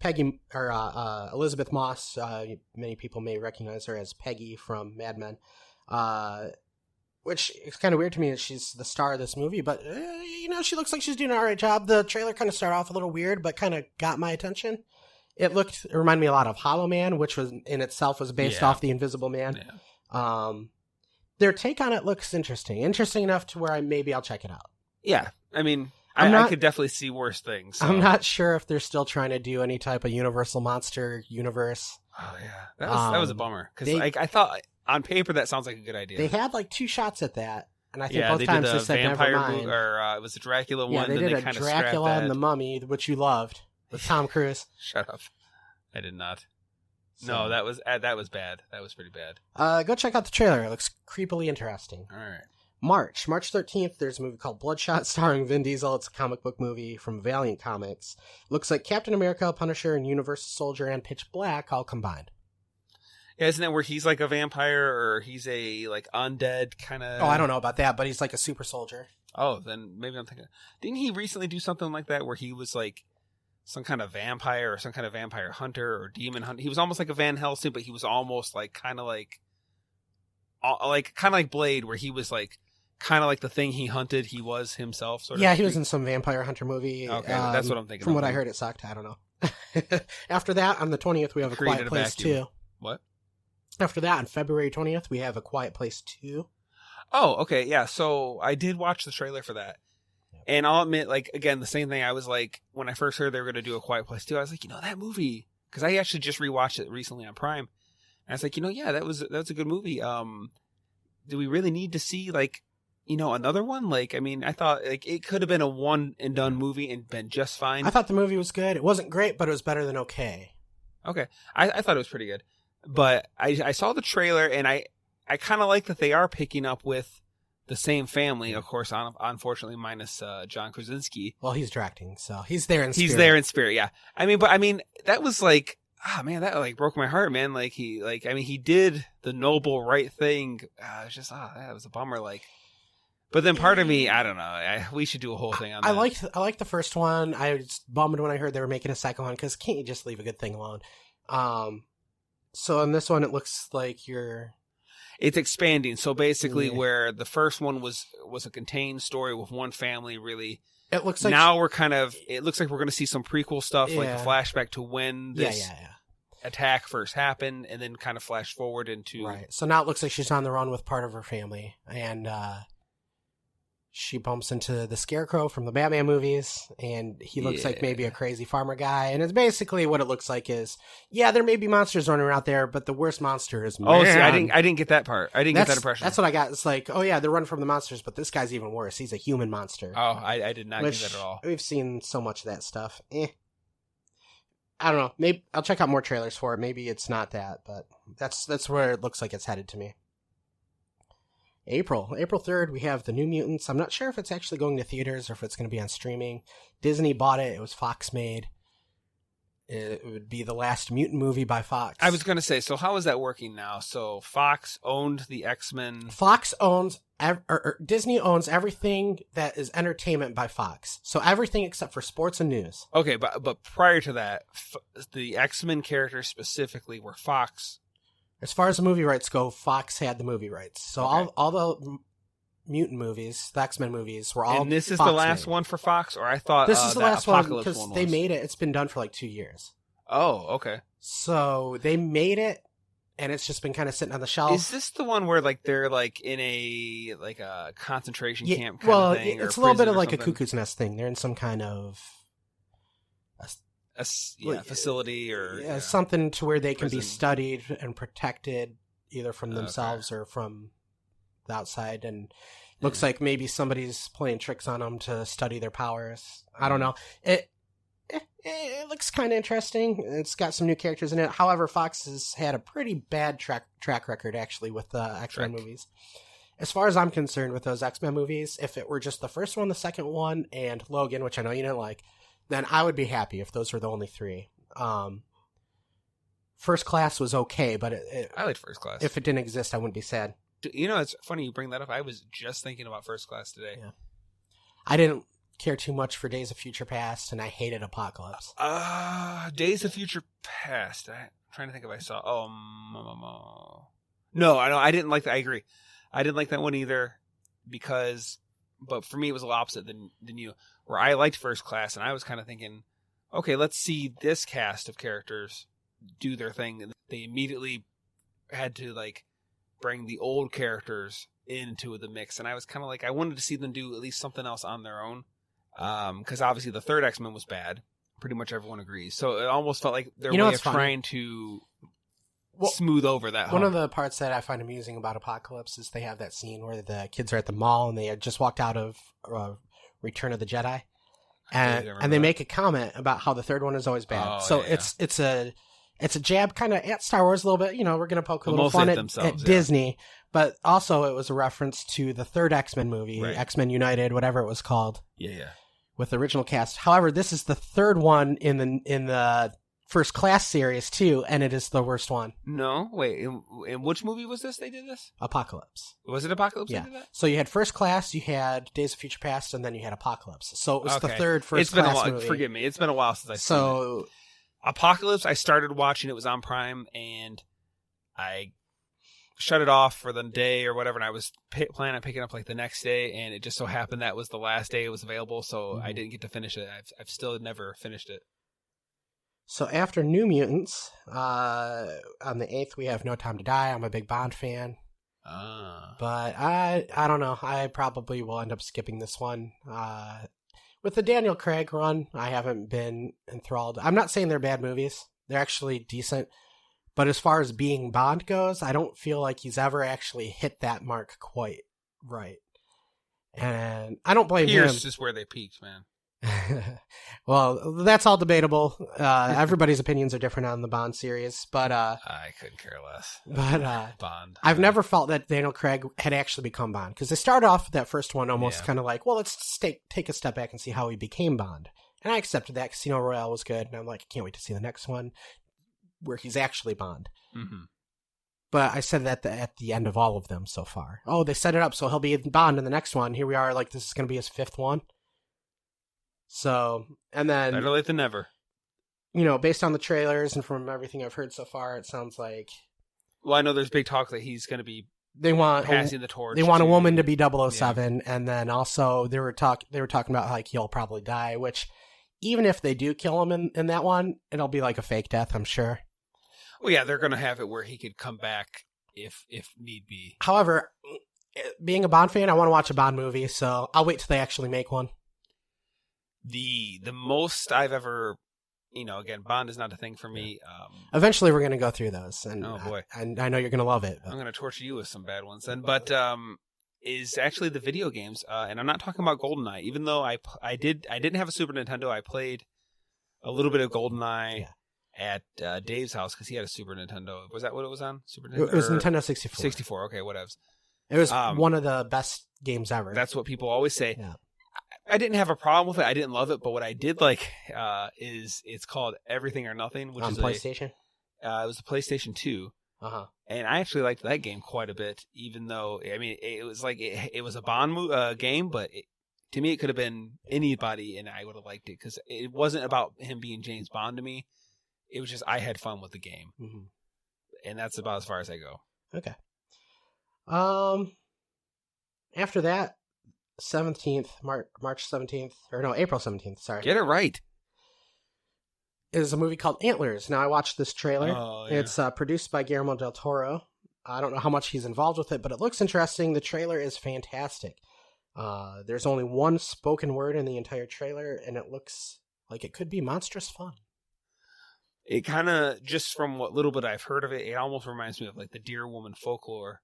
Peggy or Elizabeth Moss. Many people may recognize her as Peggy from Mad Men, which is kind of weird to me that she's the star of this movie. But she looks like she's doing an alright job. The trailer kind of started off a little weird, but kind of got my attention. It reminded me a lot of Hollow Man, which was in itself was based off the Invisible Man. Yeah. Their take on it looks interesting enough to where I'll check it out. Yeah, I mean, I could definitely see worse things. So. I'm not sure if they're still trying to do any type of Universal Monster universe. Oh yeah, that was a bummer because I thought on paper that sounds like a good idea. They had like 2 shots at that, and I think both times they said never mind. Or it was a Dracula one. Yeah, they did a Dracula and the Mummy, which you loved with Tom Cruise. Shut up, I did not. So. No, that was bad. That was pretty bad. Go check out the trailer. It looks creepily interesting. All right. March 13th, there's a movie called Bloodshot starring Vin Diesel. It's a comic book movie from Valiant Comics. Looks like Captain America, Punisher, and Universal Soldier and Pitch Black all combined. Yeah, isn't that where he's like a vampire or he's a like undead kind of... Oh, I don't know about that, but he's like a super soldier. Oh, then maybe I'm thinking... Didn't he recently do something like that where he was like some kind of vampire or some kind of vampire hunter or demon hunter? He was almost like a Van Helsing, but he was almost like kind of like Blade, where he was like kind of like the thing he hunted, he was himself. Sort of. Yeah, he was in some vampire hunter movie. Okay, that's what I'm thinking. From what I heard, it sucked. I don't know. After that, on the 20th, we have A Quiet Place 2. What? After that, on February 20th, we have A Quiet Place 2. Oh, okay, yeah. So I did watch the trailer for that. And I'll admit, like, again, the same thing. I was like, when I first heard they were going to do A Quiet Place 2, I was like, that movie, because I actually just rewatched it recently on Prime. And I was like, yeah, that was a good movie. Do we really need to see, like, another one? Like, I mean, I thought, like, it could have been a one and done movie and been just fine. I thought the movie was good. It wasn't great, but it was better than okay. Okay. I thought it was pretty good. But I saw the trailer, and I kind of like that they are picking up with the same family, of course, unfortunately, minus John Krasinski. Well, he's directing, so he's there in spirit. He's there in spirit, yeah. I mean, that was like, man, that like broke my heart, man. Like he did the noble right thing. It's just, that was a bummer. Like, but then part of me, I don't know. We should do a whole thing on that. I liked the first one. I was bummed when I heard they were making a second one, because can't you just leave a good thing alone? So in this one, it looks like it's expanding. So basically, where the first one was a contained story with one family, really. It looks like now it looks like we're going to see some prequel stuff, like a flashback to when this attack first happened, and then kind of flash forward into. Right. So now it looks like she's on the run with part of her family, and she bumps into the Scarecrow from the Batman movies, and he looks like maybe a crazy farmer guy. And it's basically what it looks like is, there may be monsters running around there, but the worst monster is man. Oh, see, I didn't get that part. I didn't get that impression. That's what I got. It's like, they're running from the monsters, but this guy's even worse. He's a human monster. Oh, I did not get that at all. We've seen so much of that stuff. I don't know. Maybe I'll check out more trailers for it. Maybe it's not that, but that's where it looks like it's headed to me. April 3rd, we have The New Mutants. I'm not sure if it's actually going to theaters or if it's going to be on streaming. Disney bought it. It was Fox made. It would be the last mutant movie by Fox. I was going to say, so how is that working now? So Fox owned the X-Men. Fox owns, Disney owns everything that is entertainment by Fox. So everything except for sports and news. Okay, but prior to that, the X-Men characters specifically were Fox. As far as the movie rights go, Fox had the movie rights. So all the mutant movies, the X-Men movies, were all. And this is Fox the last one for Fox, or I thought this is the last one because they made it. It's been done for like 2 years. Oh, okay. So they made it, and it's just been kind of sitting on the shelf. Is this the one where like they're like in a concentration camp kind of thing? It's a little bit of like a Cuckoo's Nest thing. They're in some kind of facility or something to where they can be studied and protected either from themselves or from the outside, and looks like maybe somebody's playing tricks on them to study their powers. I don't know. It looks kind of interesting. It's got some new characters in it. However, Fox has had a pretty bad track record actually with the X-Men movies. As far as I'm concerned with those X-Men movies, if it were just the first one, the second one, and Logan, which I know you didn't like, then I would be happy if those were the only three. First Class was okay, but I liked First Class. If it didn't exist, I wouldn't be sad. It's funny you bring that up. I was just thinking about First Class today. Yeah. I didn't care too much for Days of Future Past, and I hated Apocalypse. Days of Future Past. I'm trying to think if I saw. No, I didn't like that. I agree. I didn't like that one either but for me, it was a little opposite than you, where I liked First Class, and I was kind of thinking, okay, let's see this cast of characters do their thing. And they immediately had to bring the old characters into the mix, and I was kind of like, I wanted to see them do at least something else on their own, because obviously the third X-Men was bad. Pretty much everyone agrees. So it almost felt like their way of trying to smooth over that. One of the parts that I find amusing about Apocalypse is they have that scene where the kids are at the mall and they had just walked out of Return of the Jedi, and they make a comment about how the third one is always bad. It's a jab kind of at Star Wars a little bit. We're going to poke a little fun at Disney, but also it was a reference to the third X-Men movie, X-Men United, whatever it was called. Yeah. With the original cast. However, this is the third one in the First Class series too, and it is the worst one. No, wait. In which movie was this? They did this? Apocalypse. Was it Apocalypse? Yeah. They did that? So you had First Class, you had Days of Future Past, and then you had Apocalypse. So it was the third First Class movie. It's been a while. Forgive me. It's been a while since I saw it. Apocalypse, I started watching. It was on Prime, and I shut it off for the day or whatever, and I was planning on picking up the next day, and it just so happened that was the last day it was available, so I didn't get to finish it. I've still never finished it. So after New Mutants, on the 8th, we have No Time to Die. I'm a big Bond fan. But I don't know. I probably will end up skipping this one. With the Daniel Craig run, I haven't been enthralled. I'm not saying they're bad movies. They're actually decent. But as far as being Bond goes, I don't feel like he's ever actually hit that mark quite right. And I don't blame him. Here's just where they peaked, man. Well, that's all debatable. Everybody's opinions are different on the Bond series, but I couldn't care less. But Bond. I've never felt that Daniel Craig had actually become Bond, because they started off with that first one almost kind of like, well, let's take a step back and see how he became Bond. And I accepted that. Casino Royale was good, and I'm like, I can't wait to see the next one where he's actually Bond. Mm-hmm. But I said that at the end of all of them so far. Oh, they set it up so he'll be Bond in the next one. Here we are, like, this is going to be his fifth one. So, and then... Better late than never. You know, based on the trailers and from everything I've heard so far, it sounds like... Well, I know there's big talk that he's going to be passing the torch. They want a woman to be 007, and then also they were talking about, like, he'll probably die, which, even if they do kill him in that one, it'll be like a fake death, I'm sure. Well, yeah, they're going to have it where he could come back if need be. However, being a Bond fan, I want to watch a Bond movie, so I'll wait till they actually make one. The most I've ever, again, Bond is not a thing for me. Eventually, we're going to go through those, and oh boy, I know you're going to love it. But I'm going to torture you with some bad ones then. But is actually the video games, and I'm not talking about GoldenEye. Even though I didn't have a Super Nintendo, I played a little bit of GoldenEye at Dave's house because he had a Super Nintendo. Was that what it was on? Super Nintendo? It was Nintendo 64. 64. Okay, whatevs. It was one of the best games ever. That's what people always say. Yeah. I didn't have a problem with it. I didn't love it, but what I did like is it's called Everything or Nothing, which is PlayStation. It was a PlayStation 2, and I actually liked that game quite a bit. Even though it was like it was a Bond game, but to me it could have been anybody, and I would have liked it because it wasn't about him being James Bond to me. It was just I had fun with the game, and that's about as far as I go. Okay. After that. 17th, March 17th, or no, April 17th, sorry. Get it right. Is a movie called Antlers. Now, I watched this trailer. Oh, yeah. It's produced by Guillermo del Toro. I don't know how much he's involved with it, but it looks interesting. The trailer is fantastic. There's only one spoken word in the entire trailer, and it looks like it could be monstrous fun. It kind of, just from what little bit I've heard of it, it almost reminds me of like the Deer Woman folklore.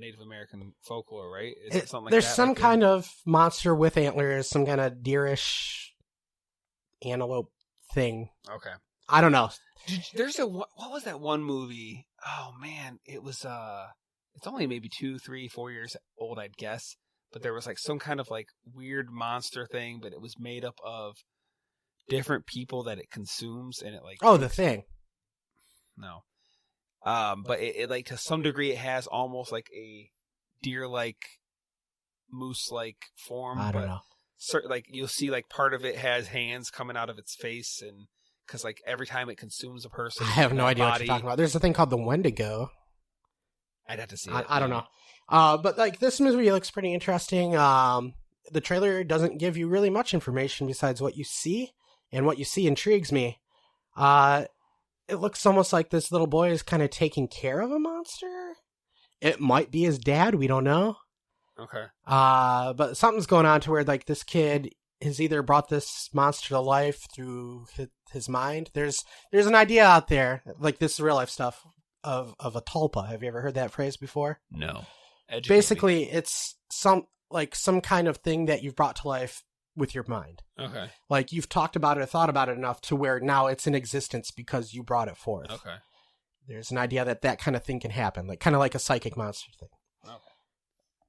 Native American folklore, right? Is it something like there's that? Some kind of monster with antlers, some kind of deerish antelope thing. Okay. I don't know. What was that one movie? Oh man, it was it's only maybe 2, 3, 4 years old, I'd guess. But there was like some kind of like weird monster thing, but it was made up of different people that it consumes, and it like The Thing. No. But it like to some degree it has almost like a deer-like, moose-like form. I don't know. Like you'll see like part of it has hands coming out of its face, and because like every time it consumes a person, I have no idea what you're talking about. There's a thing called the Wendigo. I'd have to see it. I don't know. But like this movie looks pretty interesting. The trailer doesn't give you really much information besides what you see, and what you see intrigues me. It looks almost like this little boy is kind of taking care of a monster. It might be his dad. We don't know. Okay. But something's going on to where like this kid has either brought this monster to life through his mind. There's an idea out there, like this real life stuff of a tulpa. Have you ever heard that phrase before? No. Basically, it's some kind of thing that you've brought to life with your mind. Okay. Like you've talked about it or thought about it enough to where now it's in existence because you brought it forth. Okay. There's an idea that kind of thing can happen, like kind of like a psychic monster thing. Okay.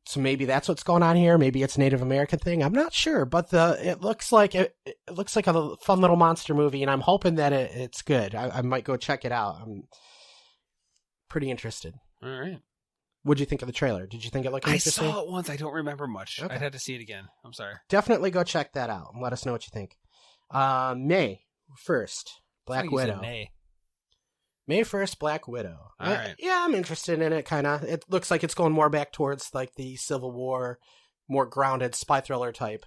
So maybe that's what's going on here. Maybe it's a Native American thing. I'm not sure, but it looks like it looks like a fun little monster movie, and I'm hoping that it's good. I might go check it out. I'm pretty interested. All right. What'd you think of the trailer? Did you think it looked interesting? I saw it once. I don't remember much. Okay. I'd have to see it again. I'm sorry. Definitely go check that out and let us know what you think. May 1st, Black Widow. May 1st, Black Widow. All right. Yeah, I'm interested in it, kind of. It looks like it's going more back towards like the Civil War, more grounded spy thriller type.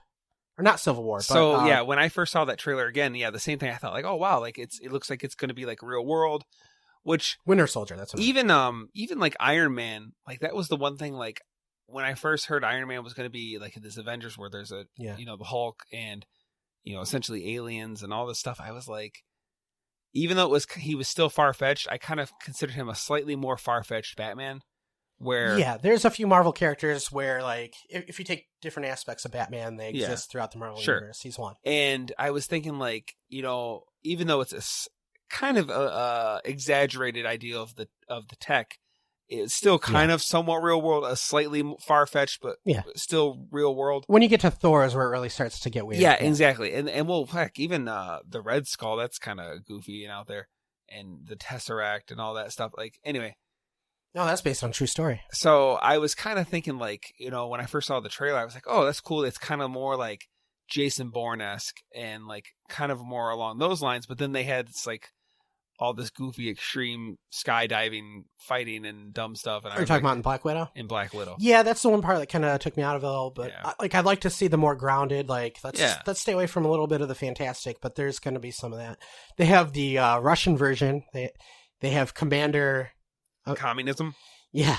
Or not Civil War. So, but, yeah, when I first saw that trailer again, the same thing. I thought like, oh, wow, like it looks like it's going to be like real world, Which Winter Soldier. That's what even like Iron Man, like that was the one thing. Like when I first heard Iron Man was going to be like this Avengers where there's a the Hulk and essentially aliens and all this stuff, I was like, even though he was still far-fetched, I kind of considered him a slightly more far-fetched Batman. Where there's a few Marvel characters where, like, if you take different aspects of Batman, they exist throughout the Marvel universe. He's one. And I was thinking, like, even though it's a kind of a exaggerated idea of the tech, it's still kind of somewhat real world, a slightly far-fetched, but still real world. When you get to Thor is where it really starts to get weird. Yeah, exactly. And well, heck, even the Red Skull, that's kind of goofy and out there. And the Tesseract and all that stuff. Like, anyway. No, that's based on a true story. So I was kind of thinking, like, when I first saw the trailer, I was like, oh, that's cool. It's kind of more like Jason Bourne-esque and like kind of more along those lines. But then they had like all this goofy extreme skydiving fighting and dumb stuff. And Are you talking about in Black Widow? In Black Widow. Yeah, that's the one part that kind of took me out of it a little. But I'd like to see the more grounded, like, let's stay away from a little bit of the fantastic, but there's going to be some of that. They have the Russian version. They have Commander... Communism? Yeah.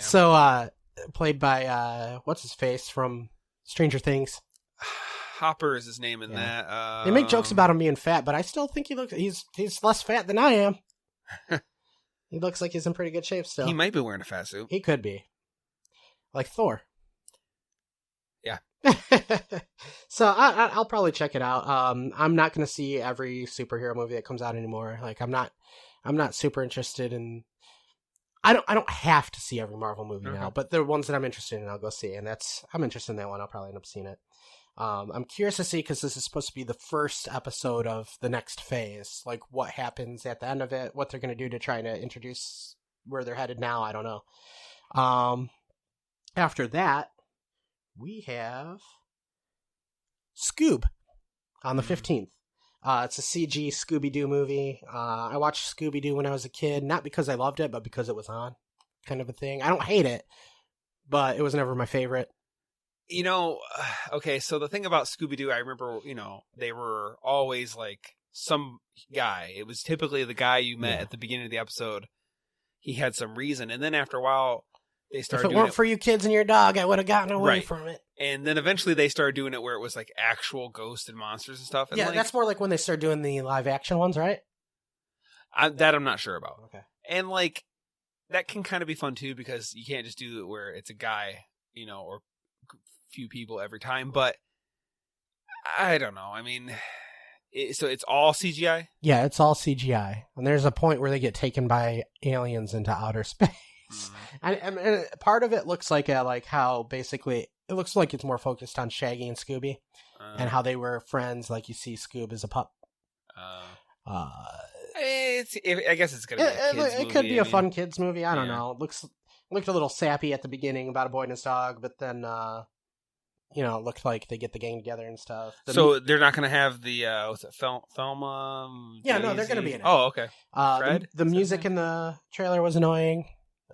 So, played by, what's his face from Stranger Things? Hopper is his name in that. They make jokes about him being fat, but I still think he's less fat than I am. He looks like he's in pretty good shape still. He might be wearing a fat suit. He could be. Like Thor. Yeah. So I'll probably check it out. I'm not going to see every superhero movie that comes out anymore. Like, I'm not super interested in... I don't have to see every Marvel movie now, but the ones that I'm interested in, I'll go see. And I'm interested in that one. I'll probably end up seeing it. I'm curious to see, because this is supposed to be the first episode of the next phase. Like, what happens at the end of it, what they're going to do to try to introduce where they're headed now. I don't know. After that, we have Scoob on the 15th. It's a CG Scooby-Doo movie. I watched Scooby-Doo when I was a kid, not because I loved it, but because it was on, kind of a thing. I don't hate it, but it was never my favorite. Okay, so the thing about Scooby-Doo, I remember, they were always like some guy. It was typically the guy you met at the beginning of the episode. He had some reason, and then after a while, they started doing it. If it weren't for you kids and your dog, I would have gotten away from it. And then eventually they started doing it where it was like actual ghosts and monsters and stuff. And that's more like when they started doing the live action ones, right? That I'm not sure about. Okay. And like, that can kind of be fun too, because you can't just do it where it's a guy, or few people every time. But I don't know. I mean, so it's all CGI? Yeah, it's all CGI. And there's a point where they get taken by aliens into outer space. And part of it looks like how basically it looks like it's more focused on Shaggy and Scooby and how they were friends. Like, you see Scoob as a pup. I guess it's gonna be a kids movie. It could be a fun kids movie. I don't know. It looked a little sappy at the beginning about a boy and his dog, but then it looked like they get the gang together and stuff. So they're not going to have the what's it, Thelma? Yeah, no, they're going to be in it. Oh, okay. Fred? The music in the trailer was annoying,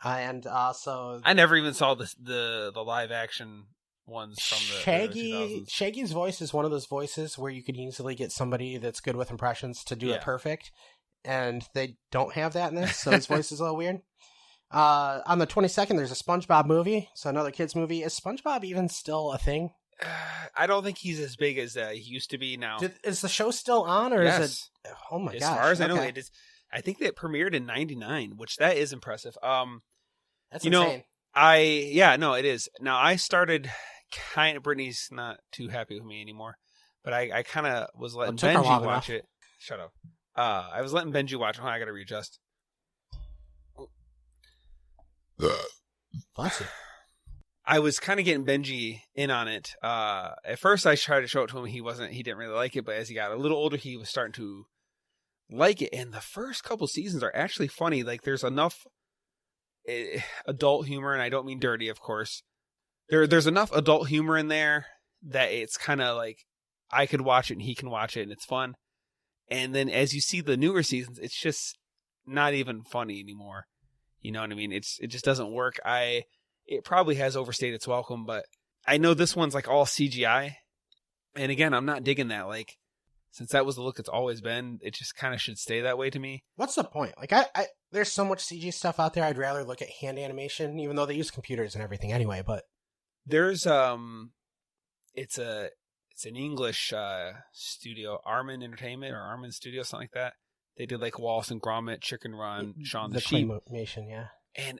and also I never even saw the live action ones from the 2000s. Shaggy's voice is one of those voices where you could easily get somebody that's good with impressions to do it perfect, and they don't have that in this, so his voice is a little weird. On the 22nd, there's a SpongeBob movie, so another kids movie. Is SpongeBob even still a thing? I don't think he's as big as he used to be now. Is the show still on, or is it? Oh my gosh! As far as I know, it is. I think that premiered in '99, which that is impressive. That's insane. It is. Now I started Brittany's not too happy with me anymore, but I kind of was letting Benji watch it. Shut up. I was letting Benji watch it. I got to readjust. Bless you. I was kind of getting Benji in on it. At first I tried to show it to him. He didn't really like it, but as he got a little older, he was starting to like it. And the first couple seasons are actually funny. Like, there's enough adult humor, and I don't mean dirty, of course. There's enough adult humor in there that it's kind of like I could watch it and he can watch it, and it's fun. And then as you see the newer seasons, it's just not even funny anymore. You know what I mean? It just doesn't work. It probably has overstayed its welcome, but I know this one's like all CGI. And again, I'm not digging that. Like, since that was the look it's always been, it just kind of should stay that way to me. What's the point? Like, I there's so much CG stuff out there. I'd rather look at hand animation, even though they use computers and everything anyway. But there's it's an English studio, Armin Entertainment or Armin Studio, something like that. They did like Wallace and Gromit, Chicken Run, Shaun the Sheep. Claymation, yeah. And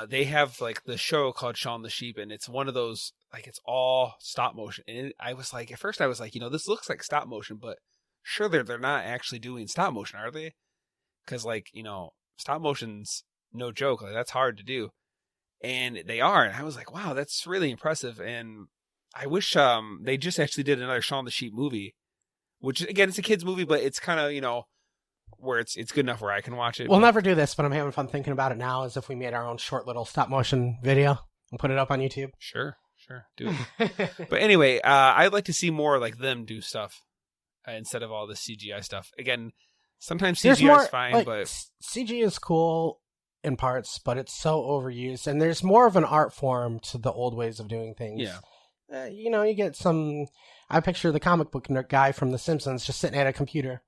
they have like the show called Shaun the Sheep, and it's one of those, like, it's all stop motion. And I was like, at first I was like, this looks like stop motion, but sure they're not actually doing stop motion, are they? Because like, stop motion's no joke. Like, that's hard to do. And they are. And I was like, wow, that's really impressive. And I wish they just actually did another Shaun the Sheep movie, which, again, it's a kid's movie, but it's kind of, where it's good enough where I can watch it. We'll never do this, but I'm having fun thinking about it now, as if we made our own short little stop motion video and put it up on YouTube. Sure. Do it. But anyway, I'd like to see more like them do stuff instead of all the CGI stuff. Again, sometimes CGI is fine, like, but CG is cool in parts, but it's so overused, and there's more of an art form to the old ways of doing things. Yeah. You get some. I picture the comic book guy from The Simpsons just sitting at a computer.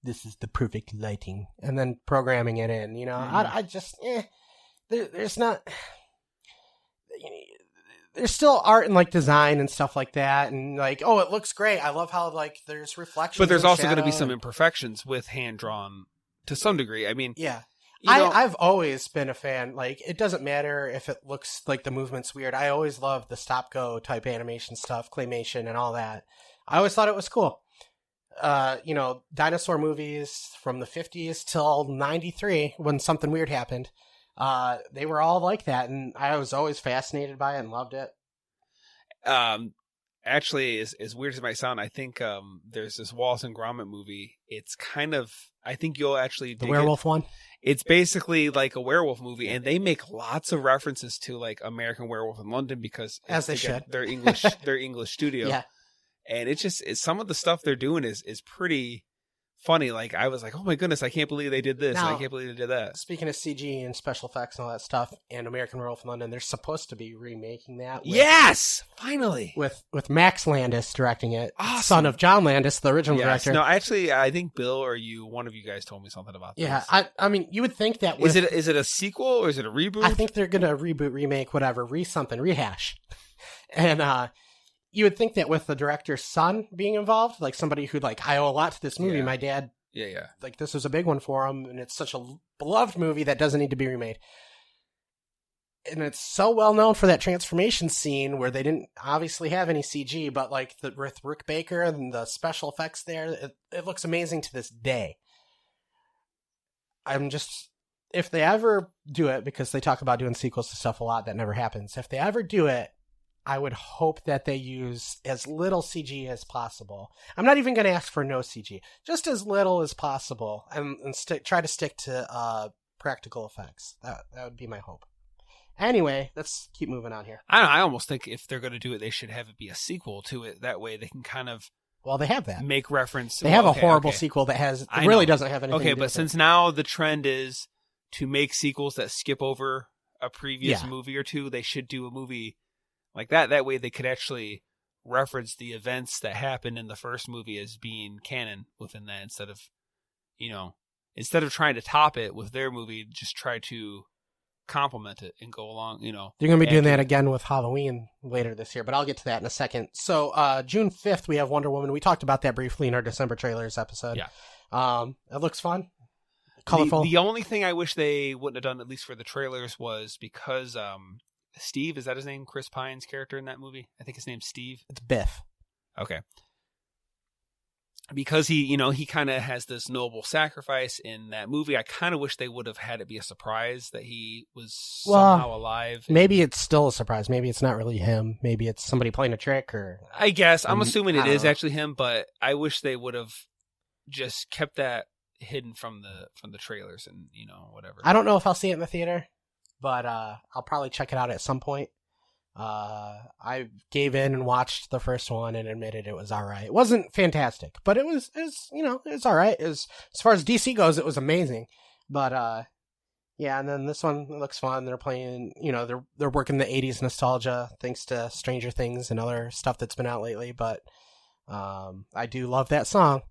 This is the perfect lighting, and then programming it in. I just there's not. There's still art and like design and stuff like that, and like, oh, it looks great. I love how like there's reflections. But there's also going to be some imperfections with hand drawn to some degree. I mean, yeah. I've always been a fan. Like, it doesn't matter if it looks like the movement's weird. I always loved the stop-go type animation stuff, claymation and all that. I always thought it was cool. Dinosaur movies from the 50s till 93, when something weird happened, they were all like that, and I was always fascinated by it and loved it. Actually, as weird as it might sound, I think there's this Wallace and Gromit movie. It's kind of, I think you'll actually dig the werewolf one. It's basically like a werewolf movie, and they make lots of references to like American Werewolf in London because, as they should, they're English studio. Yeah, and it's some of the stuff they're doing is pretty funny. Like, I was like, oh my goodness, I can't believe they did this. Now, I can't believe they did that. Speaking of CG and special effects and all that stuff, and American Werewolf in London, they're supposed to be remaking that. Yes, finally, with Max Landis directing it, awesome. Son of John Landis, the original director. No, actually, I think Bill or one of you guys told me something about this. Yeah, I mean, you would think that is it a sequel or is it a reboot? I think they're gonna reboot, remake, whatever, rehash, and you would think that with the director's son being involved, like somebody who, like, I owe a lot to this movie. Yeah. My dad, yeah, like, this was a big one for him, and it's such a beloved movie that doesn't need to be remade. And it's so well known for that transformation scene where they didn't obviously have any CG, but like with Rick Baker and the special effects there, it looks amazing to this day. If they ever do it, because they talk about doing sequels to stuff a lot, that never happens. If they ever do it, I would hope that they use as little CG as possible. I'm not even going to ask for no CG, just as little as possible, and try to stick to practical effects. That would be my hope. Anyway, let's keep moving on here. I almost think if they're going to do it, they should have it be a sequel to it. That way they can kind of they have that. Make reference. They have a horrible sequel that really doesn't have anything to do with it. Okay, but since now the trend is to make sequels that skip over a previous movie or two, they should do a movie like that. That way they could actually reference the events that happened in the first movie as being canon within that, instead of trying to top it with their movie, just try to complement it and go along, They're going to be doing that again with Halloween later this year, but I'll get to that in a second. So June 5th, we have Wonder Woman. We talked about that briefly in our December trailers episode. Yeah. It looks fun. Colorful. The only thing I wish they wouldn't have done, at least for the trailers, was because Steve, is that his name? Chris Pine's character in that movie? I think his name's Steve. It's Biff. Okay. Because he kind of has this noble sacrifice in that movie. I kind of wish they would have had it be a surprise that he was somehow alive. Maybe it's still a surprise. Maybe it's not really him. Maybe it's somebody playing a trick, or I guess I'm assuming it is actually him, but I wish they would have just kept that hidden from the trailers and whatever. I don't know if I'll see it in the theater, but I'll probably check it out at some point. I gave in and watched the first one and admitted it was all right. It wasn't fantastic, but it was all right. As far as DC goes, it was amazing. But yeah, and then this one looks fun. They're playing, they're working the 80s nostalgia thanks to Stranger Things and other stuff that's been out lately. But I do love that song,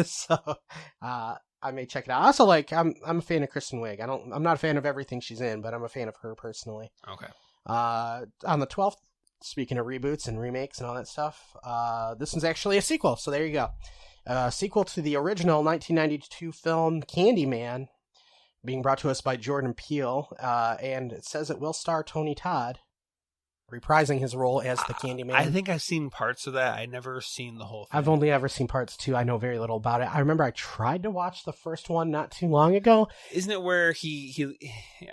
so I may check it out. Also, I'm a fan of Kristen Wiig. I'm not a fan of everything she's in, but I'm a fan of her personally. Okay. On the 12th, speaking of reboots and remakes and all that stuff, this one's actually a sequel. So there you go. Sequel to the original 1992 film Candyman, being brought to us by Jordan Peele, and it says it will star Tony Todd, reprising his role as the Candyman. I think I've seen parts of that. I've never seen the whole thing. I've only ever seen parts 2. I know very little about it. I remember I tried to watch the first one not too long ago. Isn't it where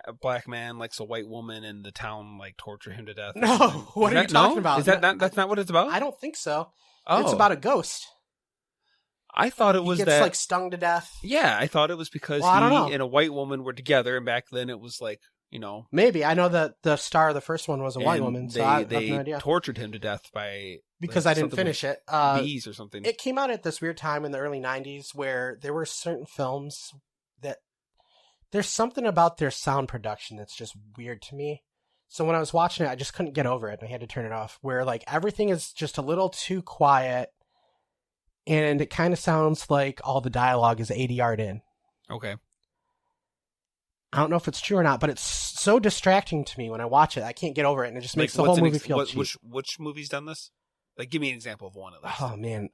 a black man likes a white woman and the town torture him to death? No, what are you talking about? Is that's not what it's about? I don't think so. Oh. It's about a ghost. I thought it was he gets stung to death. Yeah, I thought it was because I don't know. And a white woman were together, and back then it was Maybe. I know that the star of the first one was a white woman, so I have no idea. They tortured him to death because I didn't finish it. Bees or something. It came out at this weird time in the early 90s where there were certain films that there's something about their sound production that's just weird to me. So when I was watching it, I just couldn't get over it, and I had to turn it off, where everything is just a little too quiet, and it kind of sounds like all the dialogue is ADR'd in. Okay. I don't know if it's true or not, but it's so distracting to me when I watch it. I can't get over it, and it just makes the whole movie feel cheap. Which movie's done this? Give me an example of one at least. Oh, man.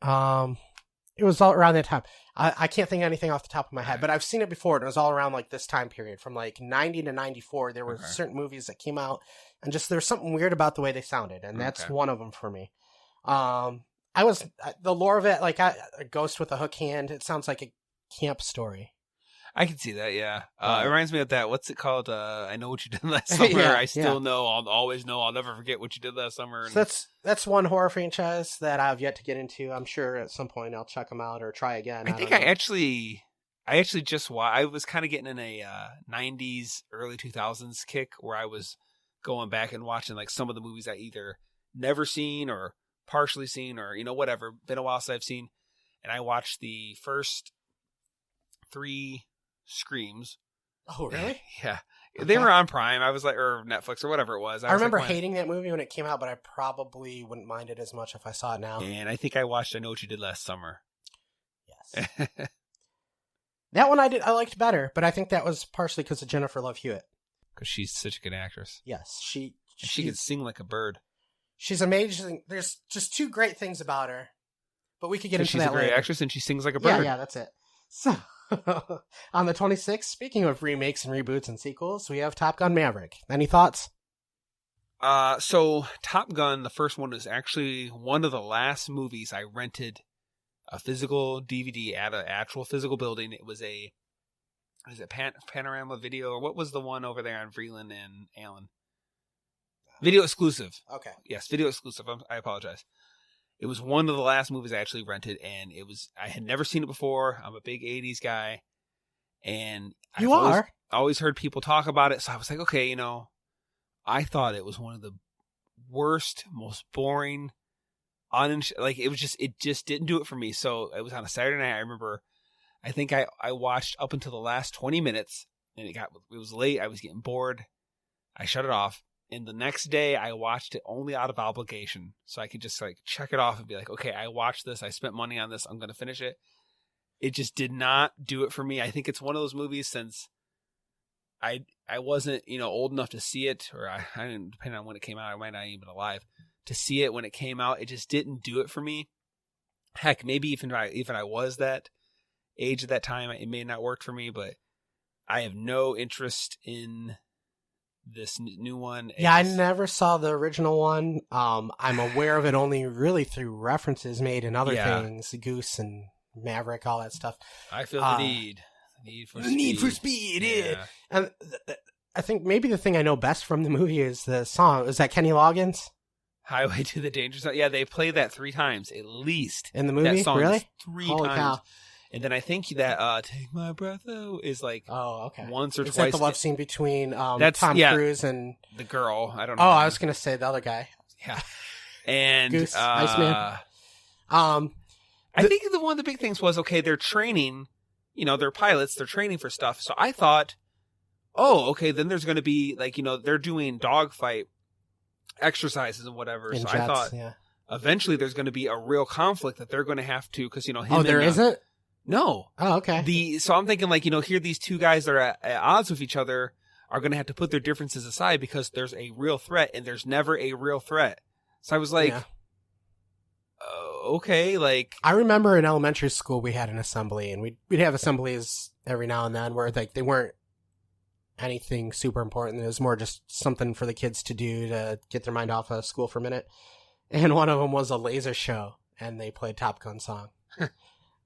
It was all around that time. I can't think of anything off the top of my head, but I've seen it before, and it was all around this time period. From 90 to 94, there were certain movies that came out, and just there's something weird about the way they sounded, and that's one of them for me. The lore of it, a ghost with a hook hand, it sounds like a camp story. I can see that, yeah. It reminds me of that. What's it called? I Know What You Did Last Summer. I still know. I'll always know. I'll never forget what you did last summer. So that's one horror franchise that I've yet to get into. I'm sure at some point I'll check them out or try again. I actually just watched. I was kind of getting in a 90s, early 2000s kick where I was going back and watching some of the movies I either never seen or partially seen or whatever. Been a while since I've seen, and I watched the first 3 Screams. Oh, really? Yeah. Okay. They were on Prime. I was or Netflix or whatever it was. I remember hating that movie when it came out, but I probably wouldn't mind it as much if I saw it now. And I think I watched I Know What You Did Last Summer. Yes. That one I liked better, but I think that was partially because of Jennifer Love Hewitt. Because she's such a good actress. Yes. She can sing like a bird. She's amazing. There's just 2 great things about her, but we could get into that later. She's a great actress and she sings like a bird. Yeah, that's it. So... on the 26th, speaking of remakes and reboots and sequels, we have Top Gun Maverick. Any thoughts? So Top Gun, the first one, is actually one of the last movies I rented a physical DVD at an actual physical building. It was Panorama Video, or what was the one over there on Vreeland and Allen? Video exclusive. Okay. Yes, video exclusive. I apologize. It was one of the last movies I actually rented, and I had never seen it before. I'm a big 80s guy, and I always heard people talk about it, so I was like, okay, I thought it was one of the worst, most boring, it just didn't do it for me. So it was on a Saturday night. I remember, I think I watched up until the last 20 minutes, and it was late. I was getting bored. I shut it off. And the next day, I watched it only out of obligation. So I could just check it off and be like, okay, I watched this. I spent money on this. I'm going to finish it. It just did not do it for me. I think it's one of those movies, since I wasn't, old enough to see it, or I didn't, depending on when it came out, I might not even been alive to see it when it came out. It just didn't do it for me. Heck, maybe even I was that age at that time, it may not work for me, but I have no interest in this new one. Yeah, I never saw the original one. I'm aware of it only really through references made in other things, Goose and Maverick, all that stuff. I feel the need for speed. Need for speed, yeah. And I think maybe the thing I know best from the movie is the song. Is that Kenny Loggins? Highway to the Danger Zone. Yeah, they play that 3 times at least in the movie. That song really? 3 Holy times. Cow. And then I think that Take My Breath Away is once or twice. Is that the love scene between Tom Cruise and the girl? I don't know. Oh, I was going to say the other guy. Yeah. And Goose, Iceman. I think one of the big things was, okay, they're training, they're pilots, they're training for stuff. So I thought, oh, okay, then there's going to be they're doing dogfight exercises and whatever. In so jets, I thought, yeah. eventually there's going to be a real conflict that they're going to have to, because, him Oh, there isn't? No. Oh, okay. So I'm thinking, here these two guys that are at odds with each other are going to have to put their differences aside because there's a real threat, and there's never a real threat. So I was like, okay, I remember in elementary school we had an assembly, and we'd have assemblies every now and then where they weren't anything super important. It was more just something for the kids to do to get their mind off of school for a minute. And one of them was a laser show, and they played Top Gun song.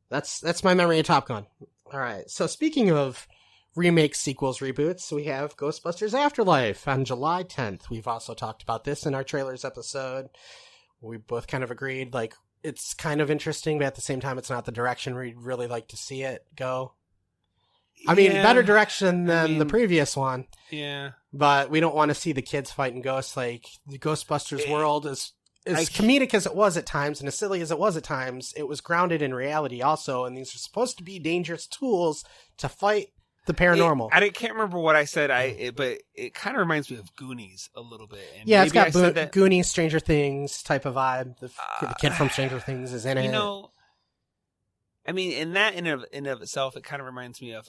That's my memory of Top Gun. All right. So speaking of remakes, sequels, reboots, we have Ghostbusters Afterlife on July 10th. We've also talked about this in our trailers episode. We both kind of agreed, it's kind of interesting, but at the same time, it's not the direction we'd really like to see it go. I mean, better direction than the previous one. Yeah. But we don't want to see the kids fighting ghosts. The Ghostbusters world is comedic as it was at times, and as silly as it was at times, it was grounded in reality also, and these are supposed to be dangerous tools to fight the paranormal. I can't remember what I said, but it kind of reminds me of Goonies a little bit. And yeah, it's got Goonies, Stranger Things type of vibe. The kid from Stranger Things is in it. I mean, in that in of itself, it kind of reminds me of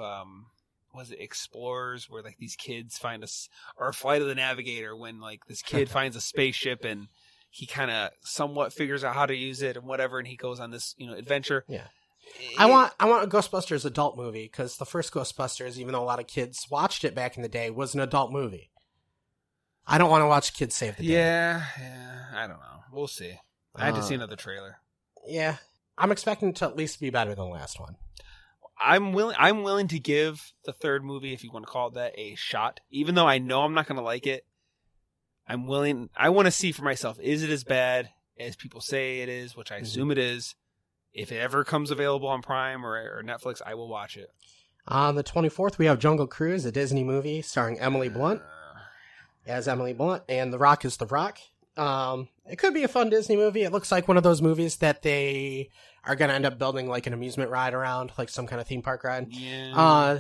was it Explorers, where these kids find or Flight of the Navigator, when this kid finds a spaceship and he kind of somewhat figures out how to use it and whatever, and he goes on this adventure. Yeah. I want a Ghostbusters adult movie, because the first Ghostbusters, even though a lot of kids watched it back in the day, was an adult movie. I don't want to watch kids save the day. Yeah, I don't know. We'll see. I had to see another trailer. Yeah, I'm expecting it to at least be better than the last one. I'm willing to give the third movie, if you want to call it that, a shot, even though I know I'm not going to like it. I'm willing. I want to see for myself. Is it as bad as people say it is, which I assume it is? If it ever comes available on Prime or Netflix, I will watch it. On the 24th, we have Jungle Cruise, a Disney movie starring Emily Blunt as Emily Blunt, and The Rock is The Rock. It could be a fun Disney movie. It looks like one of those movies that they are going to end up building an amusement ride around, some kind of theme park ride. Yeah.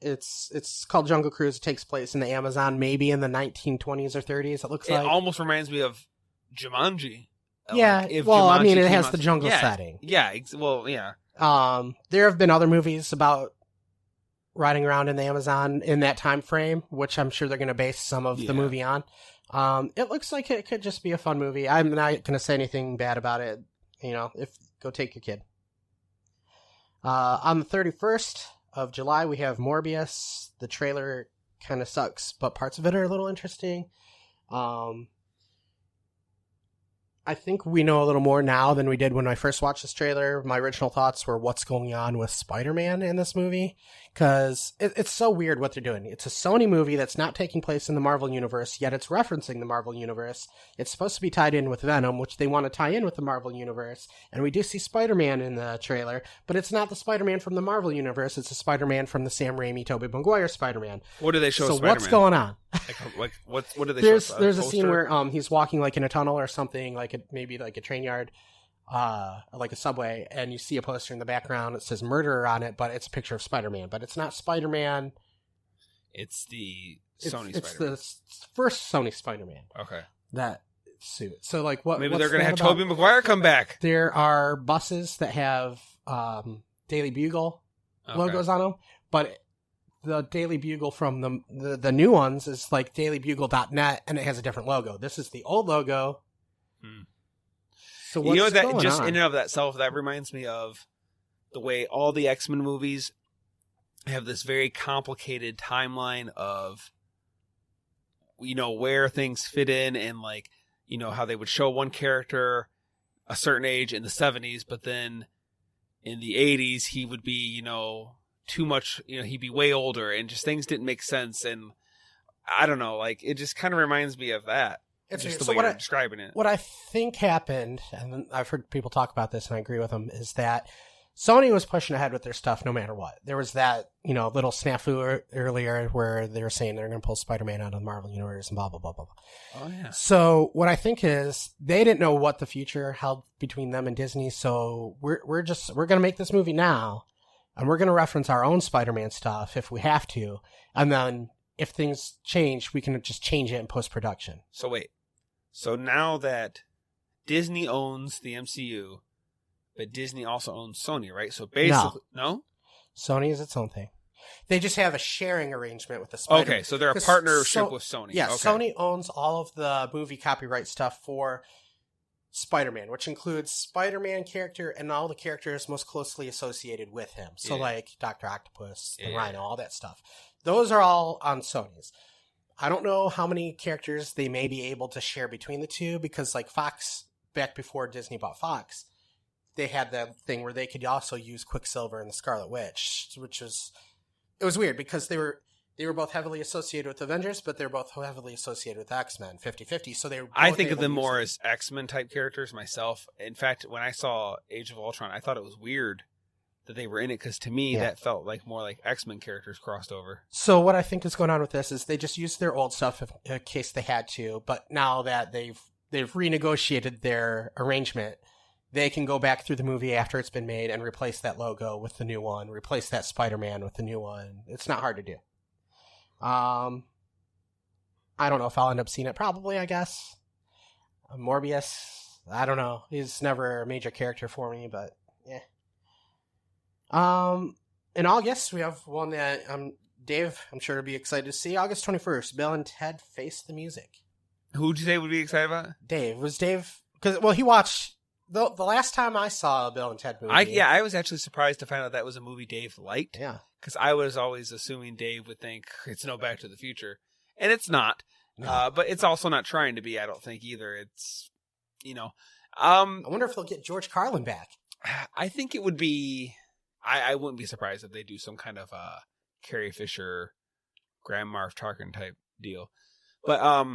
It's called Jungle Cruise. It takes place in the Amazon, maybe in the 1920s or 30s. It looks like. It almost reminds me of Jumanji. Yeah, it has the jungle setting. Yeah, well, yeah. There have been other movies about riding around in the Amazon in that time frame, which I'm sure they're going to base some of the movie on. It looks like it could just be a fun movie. I'm not going to say anything bad about it. Go take your kid. On the 31st of July, we have Morbius. The trailer kind of sucks, but parts of it are a little interesting. I think we know a little more now than we did when I first watched this trailer. My original thoughts were what's going on with Spider-Man in this movie, because it's so weird what they're doing. It's a Sony movie that's not taking place in the Marvel Universe, yet it's referencing the Marvel Universe. It's supposed to be tied in with Venom, which they want to tie in with the Marvel Universe, and we do see Spider-Man in the trailer, but it's not the Spider-Man from the Marvel Universe, it's the Spider-Man from the Sam Raimi, Tobey Maguire Spider-Man. What do they show So Spider-Man? what's going on? What do they show? There's a scene where he's walking in a tunnel or something, maybe a train yard, like a subway, and you see a poster in the background. It says murderer on it, but it's a picture of Spider-Man. But it's not Spider-Man. It's the Sony Spider-Man. It's the first Sony Spider-Man. Okay. That suit. So what? Maybe they're going to have Tobey Maguire come back. There are buses that have Daily Bugle logos on them, but the Daily Bugle from the new ones is dailybugle.net, and it has a different logo. This is the old logo. So what's going just on? in and of itself, that reminds me of the way all the X-Men movies have this very complicated timeline of, where things fit in, and how they would show one character a certain age in the 70s, but then in the 80s he would be, too much, he'd be way older, and just things didn't make sense. And I don't know, it just kind of reminds me of that. It's just the way you're describing it. What I think happened, and I've heard people talk about this and I agree with them, is that Sony was pushing ahead with their stuff no matter what. There was that, little snafu earlier where they were saying they're going to pull Spider-Man out of the Marvel Universe and blah, blah, blah, blah, blah. Oh, yeah. So what I think is they didn't know what the future held between them and Disney, so we're going to make this movie now, and we're going to reference our own Spider-Man stuff if we have to, and then if things change, we can just change it in post-production. So wait. So now that Disney owns the MCU, but Disney also owns Sony, right? So basically, no? Sony is its own thing. They just have a sharing arrangement with the Spider-Man. Okay, so they're a partnership with Sony. Yeah, okay. Sony owns all of the movie copyright stuff for Spider-Man, which includes Spider-Man character and all the characters most closely associated with him. So like Dr. Octopus, the Rhino, all that stuff. Those are all on Sony's. I don't know how many characters they may be able to share between the two, because like Fox, back before Disney bought Fox, they had that thing where they could also use Quicksilver and the Scarlet Witch, which was... It was weird because they were both heavily associated with Avengers, but they're both heavily associated with X-Men, 50-50. So they were. I think of them more as X-Men type characters myself. In fact, when I saw Age of Ultron, I thought it was weird that they were in it, because to me that felt like more like X-Men characters crossed over. So what I think is going on with this is they just used their old stuff in case they had to, but now that they've renegotiated their arrangement, they can go back through the movie after it's been made and replace that logo with the new one, replace that Spider-Man with the new one. It's not hard to do. I don't know if I'll end up seeing it. Probably, I guess. Morbius, I don't know. He's never a major character for me, but yeah. In August, we have one that Dave, I'm sure, will be excited to see. August 21st, Bill and Ted Face the Music. Who'd you say would be excited about it? Dave. Was Dave... Because, well, he watched... The last time I saw a Bill and Ted movie... I was actually surprised to find out that was a movie Dave liked. Yeah. Because I was always assuming Dave would think it's no Back to the Future. And it's not. No. But it's also not trying to be, I don't think, either. It's, I wonder if they'll get George Carlin back. I think it would be... I wouldn't be surprised if they do some kind of Carrie Fisher, Grand Marv Tarkin type deal. But,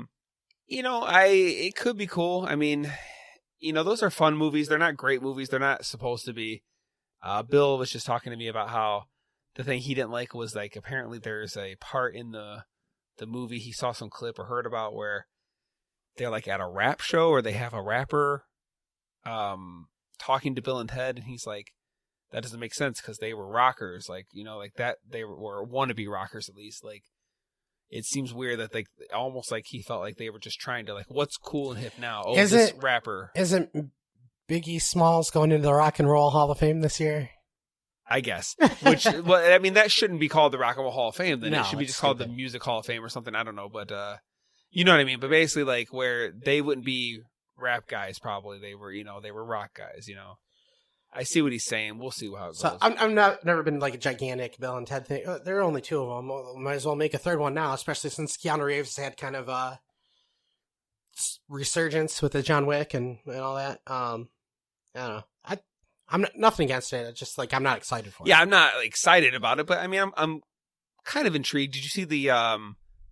it could be cool. I mean... those are fun movies. They're not great movies. They're not supposed to be. Bill was just talking to me about how the thing he didn't like was, like, apparently there's a part in the movie he saw some clip or heard about where they're, like, at a rap show, or they have a rapper talking to Bill and Ted, and he's like, that doesn't make sense because they were rockers. Like, like that, they were wannabe rockers at least. Like, it seems weird that they almost like he felt like they were just trying to, like, what's cool and hip now? Oh, this rapper. Isn't Biggie Smalls going into the Rock and Roll Hall of Fame this year? I guess. Which, well, I mean, that shouldn't be called the Rock and Roll Hall of Fame. Then no, it should be just called the Music Hall of Fame or something. I don't know, but you know what I mean. But basically, like, where they wouldn't be rap guys, probably they were, they were rock guys. I see what he's saying. We'll see how it goes. So I'm never been like a gigantic Bill and Ted thing. There are only two of them. Might as well make a third one now, especially since Keanu Reeves had kind of a resurgence with the John Wick and all that. I don't know. I'm nothing against it. It's just like I'm not excited for it. Yeah, I'm not excited about it, but I mean, I'm kind of intrigued. Did you see the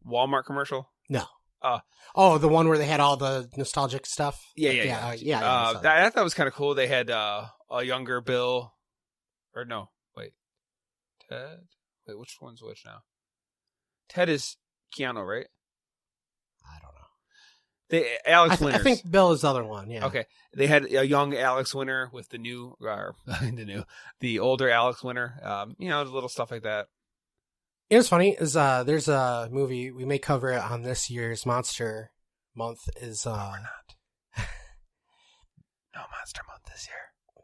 Walmart commercial? No. The one where they had all the nostalgic stuff. Yeah. I thought it was kind of cool. They had a younger Bill, or no, wait, Ted. Wait, which one's which now? Ted is Keanu, right? I don't know. Alex Winter. I think Bill is the other one. Yeah. Okay. They had a young Alex Winter with the older Alex Winter. Little stuff like that. You know what's funny is there's a movie, we may cover it on this year's Monster Month. No, we're not. No Monster Month this year. No,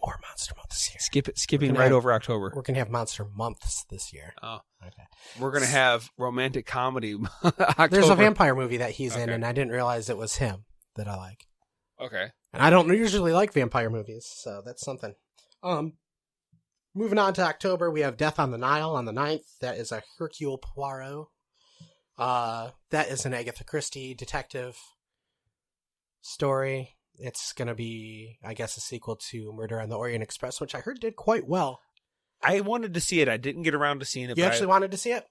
more Monster Month this year. Skipping right over October. We're going to have Monster Months this year. Oh. Okay. We're going to have romantic comedy October. There's a vampire movie that he's in, and I didn't realize it was him that I like. Okay. And I don't usually like vampire movies, so that's something. Moving on to October, we have Death on the Nile on the 9th. That is a Hercule Poirot. That is an Agatha Christie detective story. It's going to be, I guess, a sequel to Murder on the Orient Express, which I heard did quite well. I wanted to see it. I didn't get around to seeing it. You actually wanted to see it?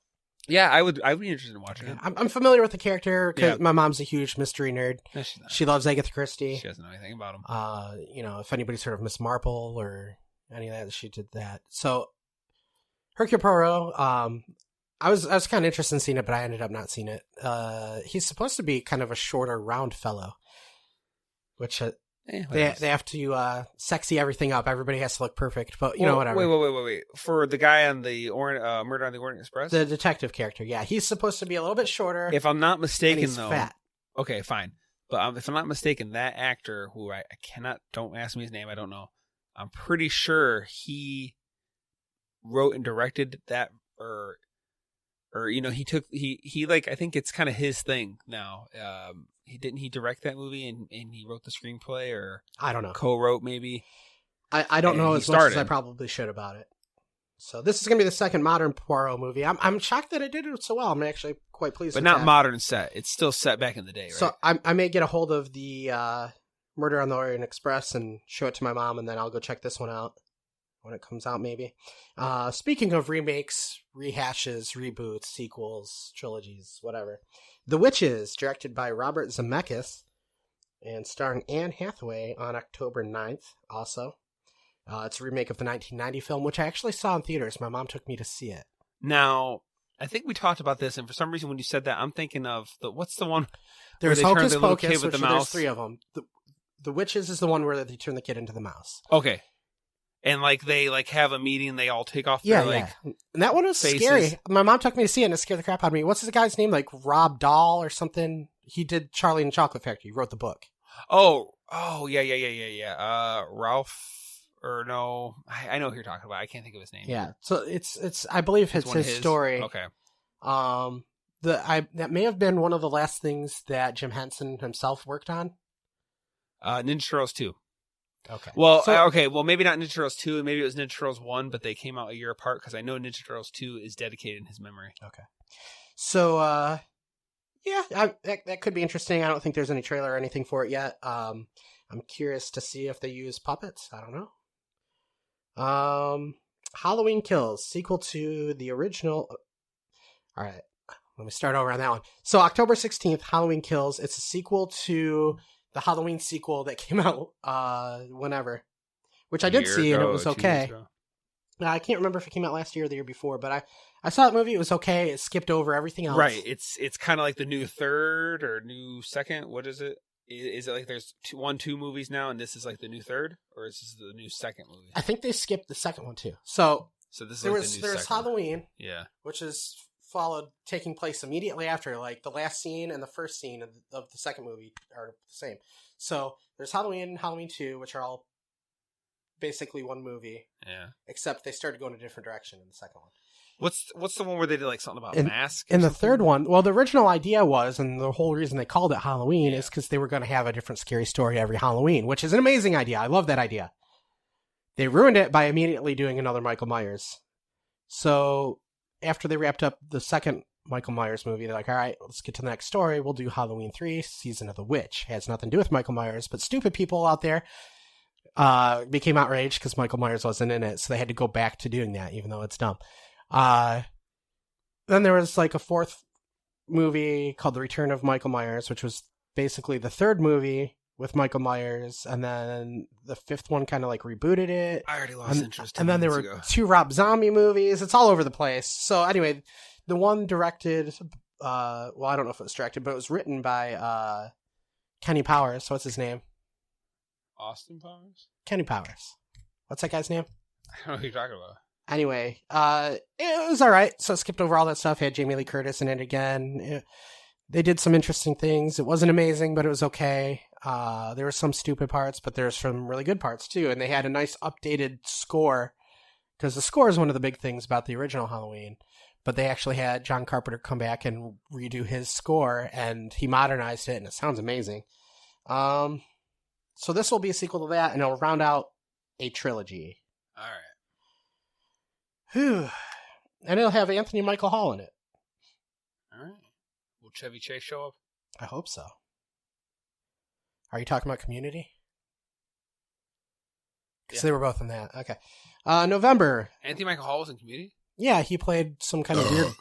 Yeah, I would be interested in watching it. I'm familiar with the character because my mom's a huge mystery nerd. No, she loves Agatha Christie. She doesn't know anything about him. If anybody's heard of Miss Marple or any of that, she did that. So, Hercule Poirot, I was kind of interested in seeing it, but I ended up not seeing it. He's supposed to be kind of a shorter, round fellow, which they have to sexy everything up. Everybody has to look perfect, but whatever. Wait. For the guy on the Murder on the Orient Express? The detective character, yeah. He's supposed to be a little bit shorter. If I'm not mistaken, he's though. Fat. Okay, fine. But if I'm not mistaken, that actor, who I cannot, don't ask me his name, I don't know. I'm pretty sure he wrote and directed that, or he like, I think it's kind of his thing now. He direct that movie and he wrote the screenplay, or I don't know, co-wrote maybe. I don't know as much as I probably should about it. So this is going to be the second modern Poirot movie. I'm shocked that it did it so well. I'm actually quite pleased with that. But not modern set. It's still set back in the day, right? So I may get a hold of the Murder on the Orient Express and show it to my mom, and then I'll go check this one out when it comes out, maybe. Speaking of remakes, rehashes, reboots, sequels, trilogies, whatever. The Witches, directed by Robert Zemeckis and starring Anne Hathaway on October 9th also. It's a remake of the 1990 film, which I actually saw in theaters. My mom took me to see it. Now, I think we talked about this, and for some reason when you said that, I'm thinking of what's the one? There's Hocus Pocus, which there's three of them. The Witches is the one where they turn the kid into the mouse. Okay. And like they like have a meeting, they all take off their like and that one was faces. Scary. My mom took me to see it and it scared the crap out of me. What's the guy's name? Like Rob Dahl or something? He did Charlie and the Chocolate Factory. He wrote the book. Oh, yeah. Ralph. Or no, I know who you're talking about. I can't think of his name. Yeah, so it's I believe it's his story. Okay. That may have been one of the last things that Jim Henson himself worked on. Ninja Turtles 2. Okay. Well, well, maybe not Ninja Turtles 2. Maybe it was Ninja Turtles 1, but they came out a year apart because I know Ninja Turtles 2 is dedicated in his memory. Okay. So, that could be interesting. I don't think there's any trailer or anything for it yet. I'm curious to see if they use puppets. I don't know. Halloween Kills, sequel to the original. All right, let me start over on that one. So October 16th, Halloween Kills. It's a sequel to the Halloween sequel that came out whenever, which I did see and it was okay. I can't remember if it came out last year or the year before, but I saw that movie. It was okay. It skipped over everything else. Right. It's kind of like the new third or new second. What is it? Is it like there's two movies now, and this is like the new third, or is this the new second movie? I think they skipped the second one too. So this is there's Halloween, yeah, which is followed taking place immediately after. Like the last scene and the first scene of the second movie are the same. So there's Halloween and Halloween 2, which are all basically one movie. Yeah, except they started going a different direction in the second one. What's the one where they did like something about a mask? In the third one, well, the original idea was, and the whole reason they called it Halloween is because they were going to have a different scary story every Halloween, which is an amazing idea. I love that idea. They ruined it by immediately doing another Michael Myers. So after they wrapped up the second Michael Myers movie, they're like, all right, let's get to the next story. We'll do Halloween 3, Season of the Witch. It has nothing to do with Michael Myers, but stupid people out there became outraged because Michael Myers wasn't in it, so they had to go back to doing that, even though it's dumb. Then there was like a fourth movie called The Return of Michael Myers, which was basically the third movie with Michael Myers, and then the fifth one kind of like rebooted it. I already lost interest. And then there were two Rob Zombie movies. It's all over the place. So anyway, the one directed, well, I don't know if it was directed, but it was written by Kenny Powers. What's his name? Austin Powers? Kenny Powers. What's that guy's name? I don't know who you're talking about. Anyway, it was all right. So I skipped over all that stuff. Had Jamie Lee Curtis in it again. They did some interesting things. It wasn't amazing, but it was okay. There were some stupid parts, but there's some really good parts too. And they had a nice updated score, because the score is one of the big things about the original Halloween. But they actually had John Carpenter come back and redo his score, and he modernized it, and it sounds amazing. So this will be a sequel to that, and it'll round out a trilogy. All right. Whew. And it'll have Anthony Michael Hall in it. All right. Will Chevy Chase show up? I hope so. Are you talking about Community? Because they were both in that. Okay. November. Anthony Michael Hall was in Community? Yeah, he played some kind of weird...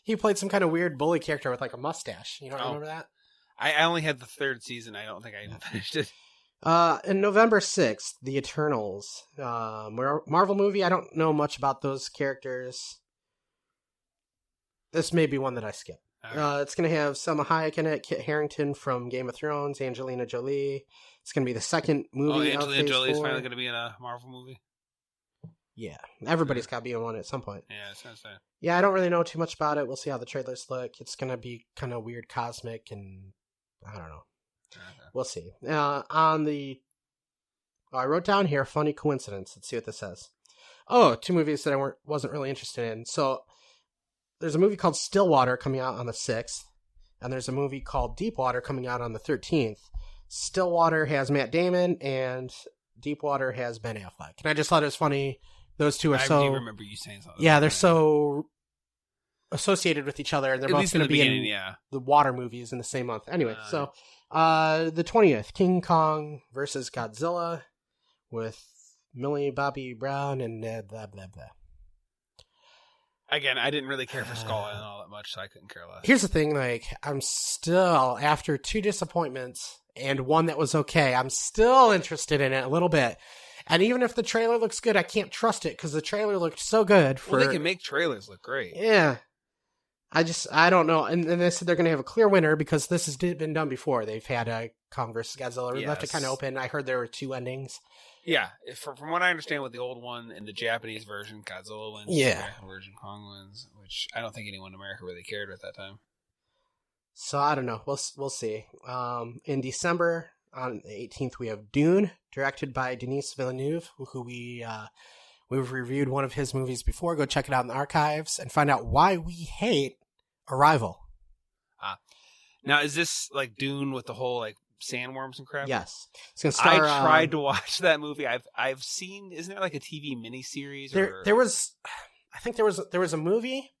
He played some kind of weird bully character with like a mustache. You don't remember that? I only had the third season. I don't think I even finished it. In November 6th, The Eternals. Marvel movie. I don't know much about those characters. This may be one that I skip. Right. It's going to have Selma Hayek in it, Kit Harington from Game of Thrones, Angelina Jolie. It's going to be the second movie. Angelina Jolie is finally going to be in a Marvel movie? Yeah. Everybody's got to be in one at some point. Yeah, I was going to say. Yeah, I don't really know too much about it. We'll see how the trailers look. It's going to be kind of weird, cosmic, and I don't know. We'll see. I wrote down here, funny coincidence. Let's see what this says. Oh, 2 movies that I wasn't really interested in. So there's a movie called Stillwater coming out on the 6th, and there's a movie called Deepwater coming out on the 13th. Stillwater has Matt Damon, and Deepwater has Ben Affleck. And I just thought it was funny. Those two are I do remember you saying something. Yeah, they're so associated with each other, and they're both going to be in the water movies in the same month. Anyway, so the 20th, King Kong versus Godzilla with Millie Bobby Brown and blah, blah, blah. Again, I didn't really care for Skull Island all that much, so I couldn't care less. Here's the thing, like, I'm still, after 2 disappointments and one that was okay, I'm still interested in it a little bit. And even if the trailer looks good, I can't trust it because the trailer looked so good. Well, they can make trailers look great. Yeah. I don't know. And they said they're going to have a clear winner because this has been done before. They've had a Kong versus Godzilla. We left it kind of open. I heard there were 2 endings. Yeah. From what I understand with the old one and the Japanese version, Godzilla wins. Yeah. The American version, Kong wins, which I don't think anyone in America really cared at that time. So I don't know. We'll see. In December, on the 18th, we have Dune, directed by Denis Villeneuve, who we've reviewed one of his movies before. Go check it out in the archives and find out why we hate Arrival. Now, is this like Dune with the whole like sandworms and crap? Yes. It's gonna star, I tried to watch that movie. I've seen. Isn't there like a TV miniseries? There was. I think there was a movie.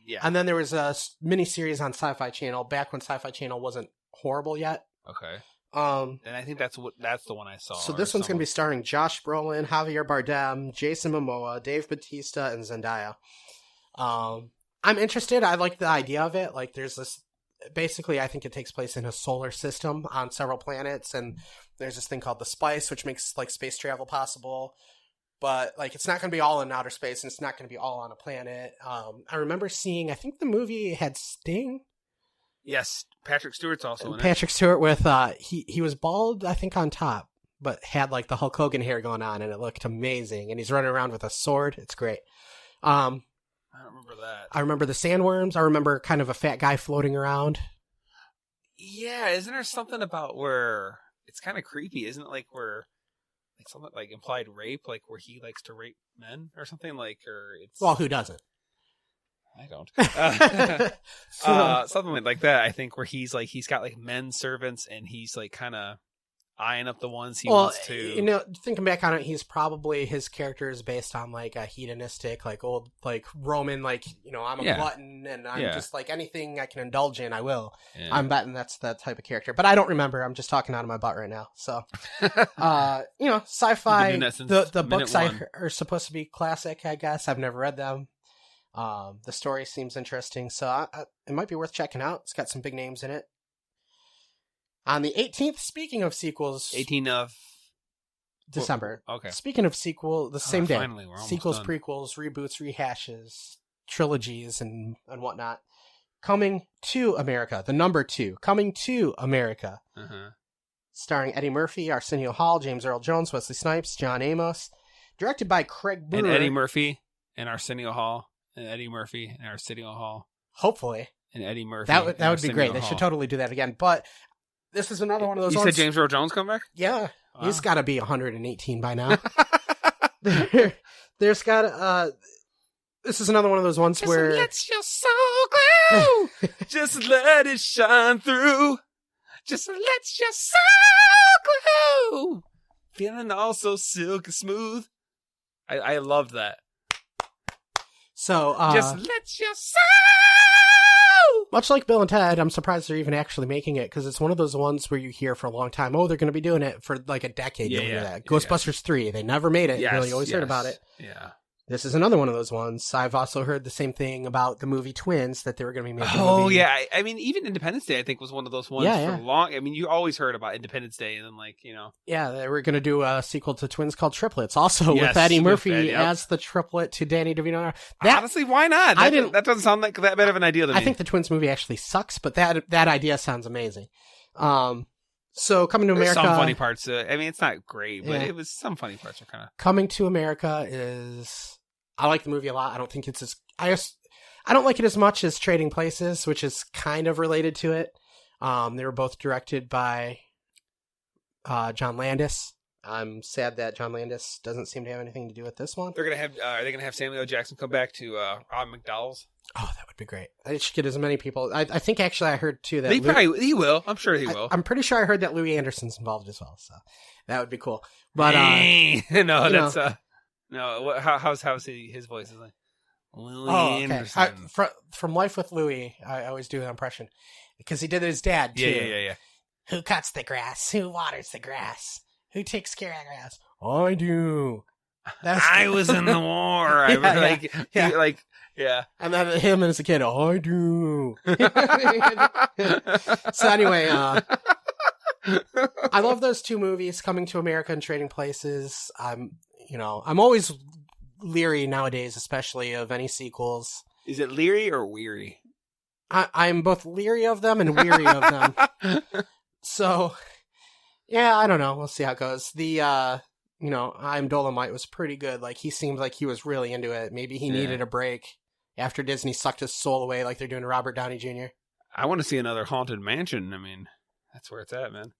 Yeah. And then there was a miniseries on Sci-Fi Channel back when Sci-Fi Channel wasn't horrible yet. Okay. And I think that's the one I saw. So this one's going to be starring Josh Brolin, Javier Bardem, Jason Momoa, Dave Bautista, and Zendaya. I'm interested. I like the idea of it. Like, there's this. Basically, I think it takes place in a solar system on several planets, and there's this thing called the Spice, which makes like space travel possible. But like, it's not going to be all in outer space, and it's not going to be all on a planet. I remember seeing. I think the movie had Sting. Yes, Patrick Stewart's also in it. Patrick Stewart with he was bald, I think, on top, but had like the Hulk Hogan hair going on, and it looked amazing. And he's running around with a sword. It's great. I don't remember that. I remember the sandworms. I remember kind of a fat guy floating around. Yeah, isn't there something about where it's kind of creepy? Isn't it like where like something like implied rape, like where he likes to rape men or something like, or it's who doesn't? I don't. Something like that. I think where he's got like men servants, and he's like kind of eyeing up the ones he wants to. You know, thinking back on it, his character is based on like a hedonistic, like old, like Roman, like, you know, I'm a glutton and I'm just like anything I can indulge in, I will. Yeah. I'm betting that's that type of character, but I don't remember. I'm just talking out of my butt right now. So, you know, sci-fi. The books are supposed to be classic, I guess. I've never read them. The story seems interesting, so it might be worth checking out. It's got some big names in it. On the 18th, speaking of sequels... 18th of... December. Okay. Speaking of sequel, the same day. Finally, we're sequels, done. Prequels, reboots, rehashes, trilogies, and whatnot. Coming to America. The number 2. Coming to America. Uh-huh. Starring Eddie Murphy, Arsenio Hall, James Earl Jones, Wesley Snipes, John Amos. Directed by Craig Brewer. And Eddie Murphy and Arsenio Hall. And Eddie Murphy and Arsenio Hall. Hopefully. And Eddie Murphy. That would be great. They should totally do that again. But this is another one of those ones. You said James Earl Jones come back? Yeah. Wow. He's got to be 118 by now. There's got this is another one of those ones just where... let your soul glow. Just let it shine through. Just let your soul glow. Feeling all so silky smooth. I love that. So, just let your soul. Much like Bill and Ted, I'm surprised they're even actually making it, because it's one of those ones where you hear for a long time, they're going to be doing it for like a decade. Ghostbusters 3, they never made it. Yes, you really always heard about it. Yeah. This is another one of those ones. I've also heard the same thing about the movie Twins, that they were going to be making. Oh, yeah. I mean, even Independence Day, I think, was one of those ones for long. I mean, you always heard about Independence Day, and then, like, you know. Yeah, they were going to do a sequel to Twins called Triplets, also with Eddie Murphy as the triplet to Danny DeVito. Honestly, why not? That doesn't sound like that bad of an idea to me. I think the Twins movie actually sucks, but that idea sounds amazing. So, Coming to America... some funny parts. I mean, it's not great, but it was some funny parts are kind of... Coming to America is... I like the movie a lot. I don't think it's as... I don't like it as much as Trading Places, which is kind of related to it. They were both directed by John Landis. I'm sad that John Landis doesn't seem to have anything to do with this one. They're gonna have. Are they gonna have Samuel L. Jackson come back to Rob McDowell's? Oh, that would be great. I should get as many people. I think actually I heard too that he will. I'm sure he will. I'm pretty sure I heard that Louis Anderson's involved as well. So that would be cool. But no, that's no. How's his voice is like Louis Anderson. From Life with Louis, I always do an impression because he did his dad too. Yeah. Who cuts the grass? Who waters the grass? Who takes care of the grass? I do. I was in the war. Yeah. And then him as a kid, I do. So anyway, I love those two movies, Coming to America and Trading Places. I'm always leery nowadays, especially of any sequels. Is it leery or weary? I'm both leery of them and weary of them. So, yeah, I don't know. We'll see how it goes. The, I'm Dolomite was pretty good. Like, he seemed like he was really into it. Maybe he needed a break after Disney sucked his soul away like they're doing to Robert Downey Jr. I want to see another Haunted Mansion. I mean, that's where it's at, man.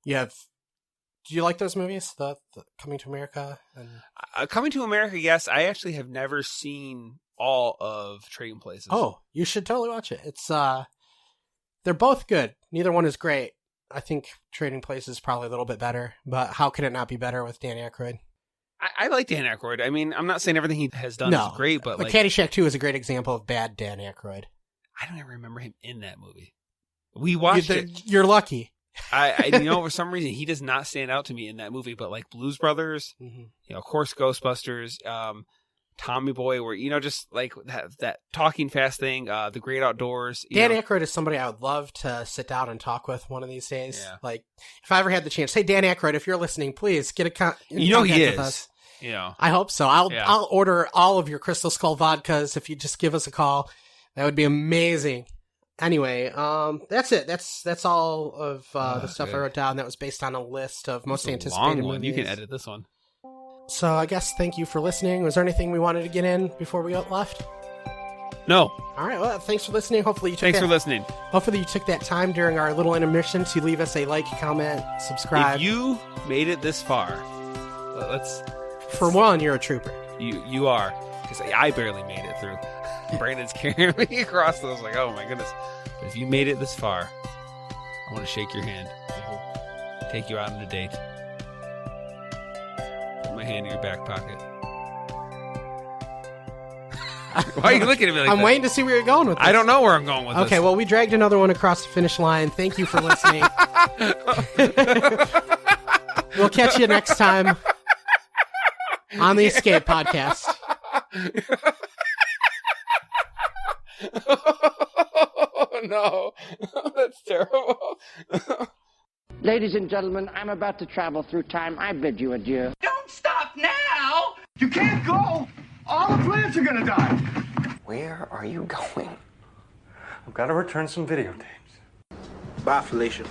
Yeah. Do you like those movies? The Coming to America? And... Coming to America, yes. I actually have never seen all of Trading Places. Oh, you should totally watch it. It's, they're both good. Neither one is great. I think Trading Places is probably a little bit better, but how could it not be better with Dan Aykroyd? I like Dan Aykroyd. I mean, I'm not saying everything he has done is great, but like Caddyshack 2 is a great example of bad Dan Aykroyd. I don't even remember him in that movie. We watched it. You're lucky. For some reason he does not stand out to me in that movie, but like Blues Brothers, of course, Ghostbusters, Tommy Boy, where just like that talking fast thing, The Great Outdoors. Dan Aykroyd is somebody I would love to sit down and talk with one of these days. Yeah. Like if I ever had the chance, hey Dan Aykroyd, if you're listening, please get a contact with us. I hope so. I'll order all of your Crystal Skull vodkas if you just give us a call. That would be amazing. Anyway, that's it. That's all of the stuff I wrote down. That was based on a list of most anticipated movies. You can edit this one. So I guess thank you for listening. Was there anything we wanted to get in before we left? No. All right. Well, thanks for listening. Hopefully for listening. Hopefully you took that time during our little intermission to leave us a like, comment, subscribe. If you made it this far, for one, you're a trooper. You are, because I barely made it through. Brandon's carrying me across those. Like, oh my goodness! But if you made it this far, I want to shake your hand, take you out on a date. Put my hand in your back pocket. Why are you looking at me like I'm that? waiting to see where you're going with this. I don't know where I'm going with this. Okay, well, we dragged another one across the finish line. Thank you for listening. We'll catch you next time on the Escape Podcast. Oh, no. That's terrible. Ladies and gentlemen, I'm about to travel through time. I bid you adieu. Don't stop now! You can't go! All the plants are gonna die! Where are you going? I've got to return some videotapes. Bye, Felicia.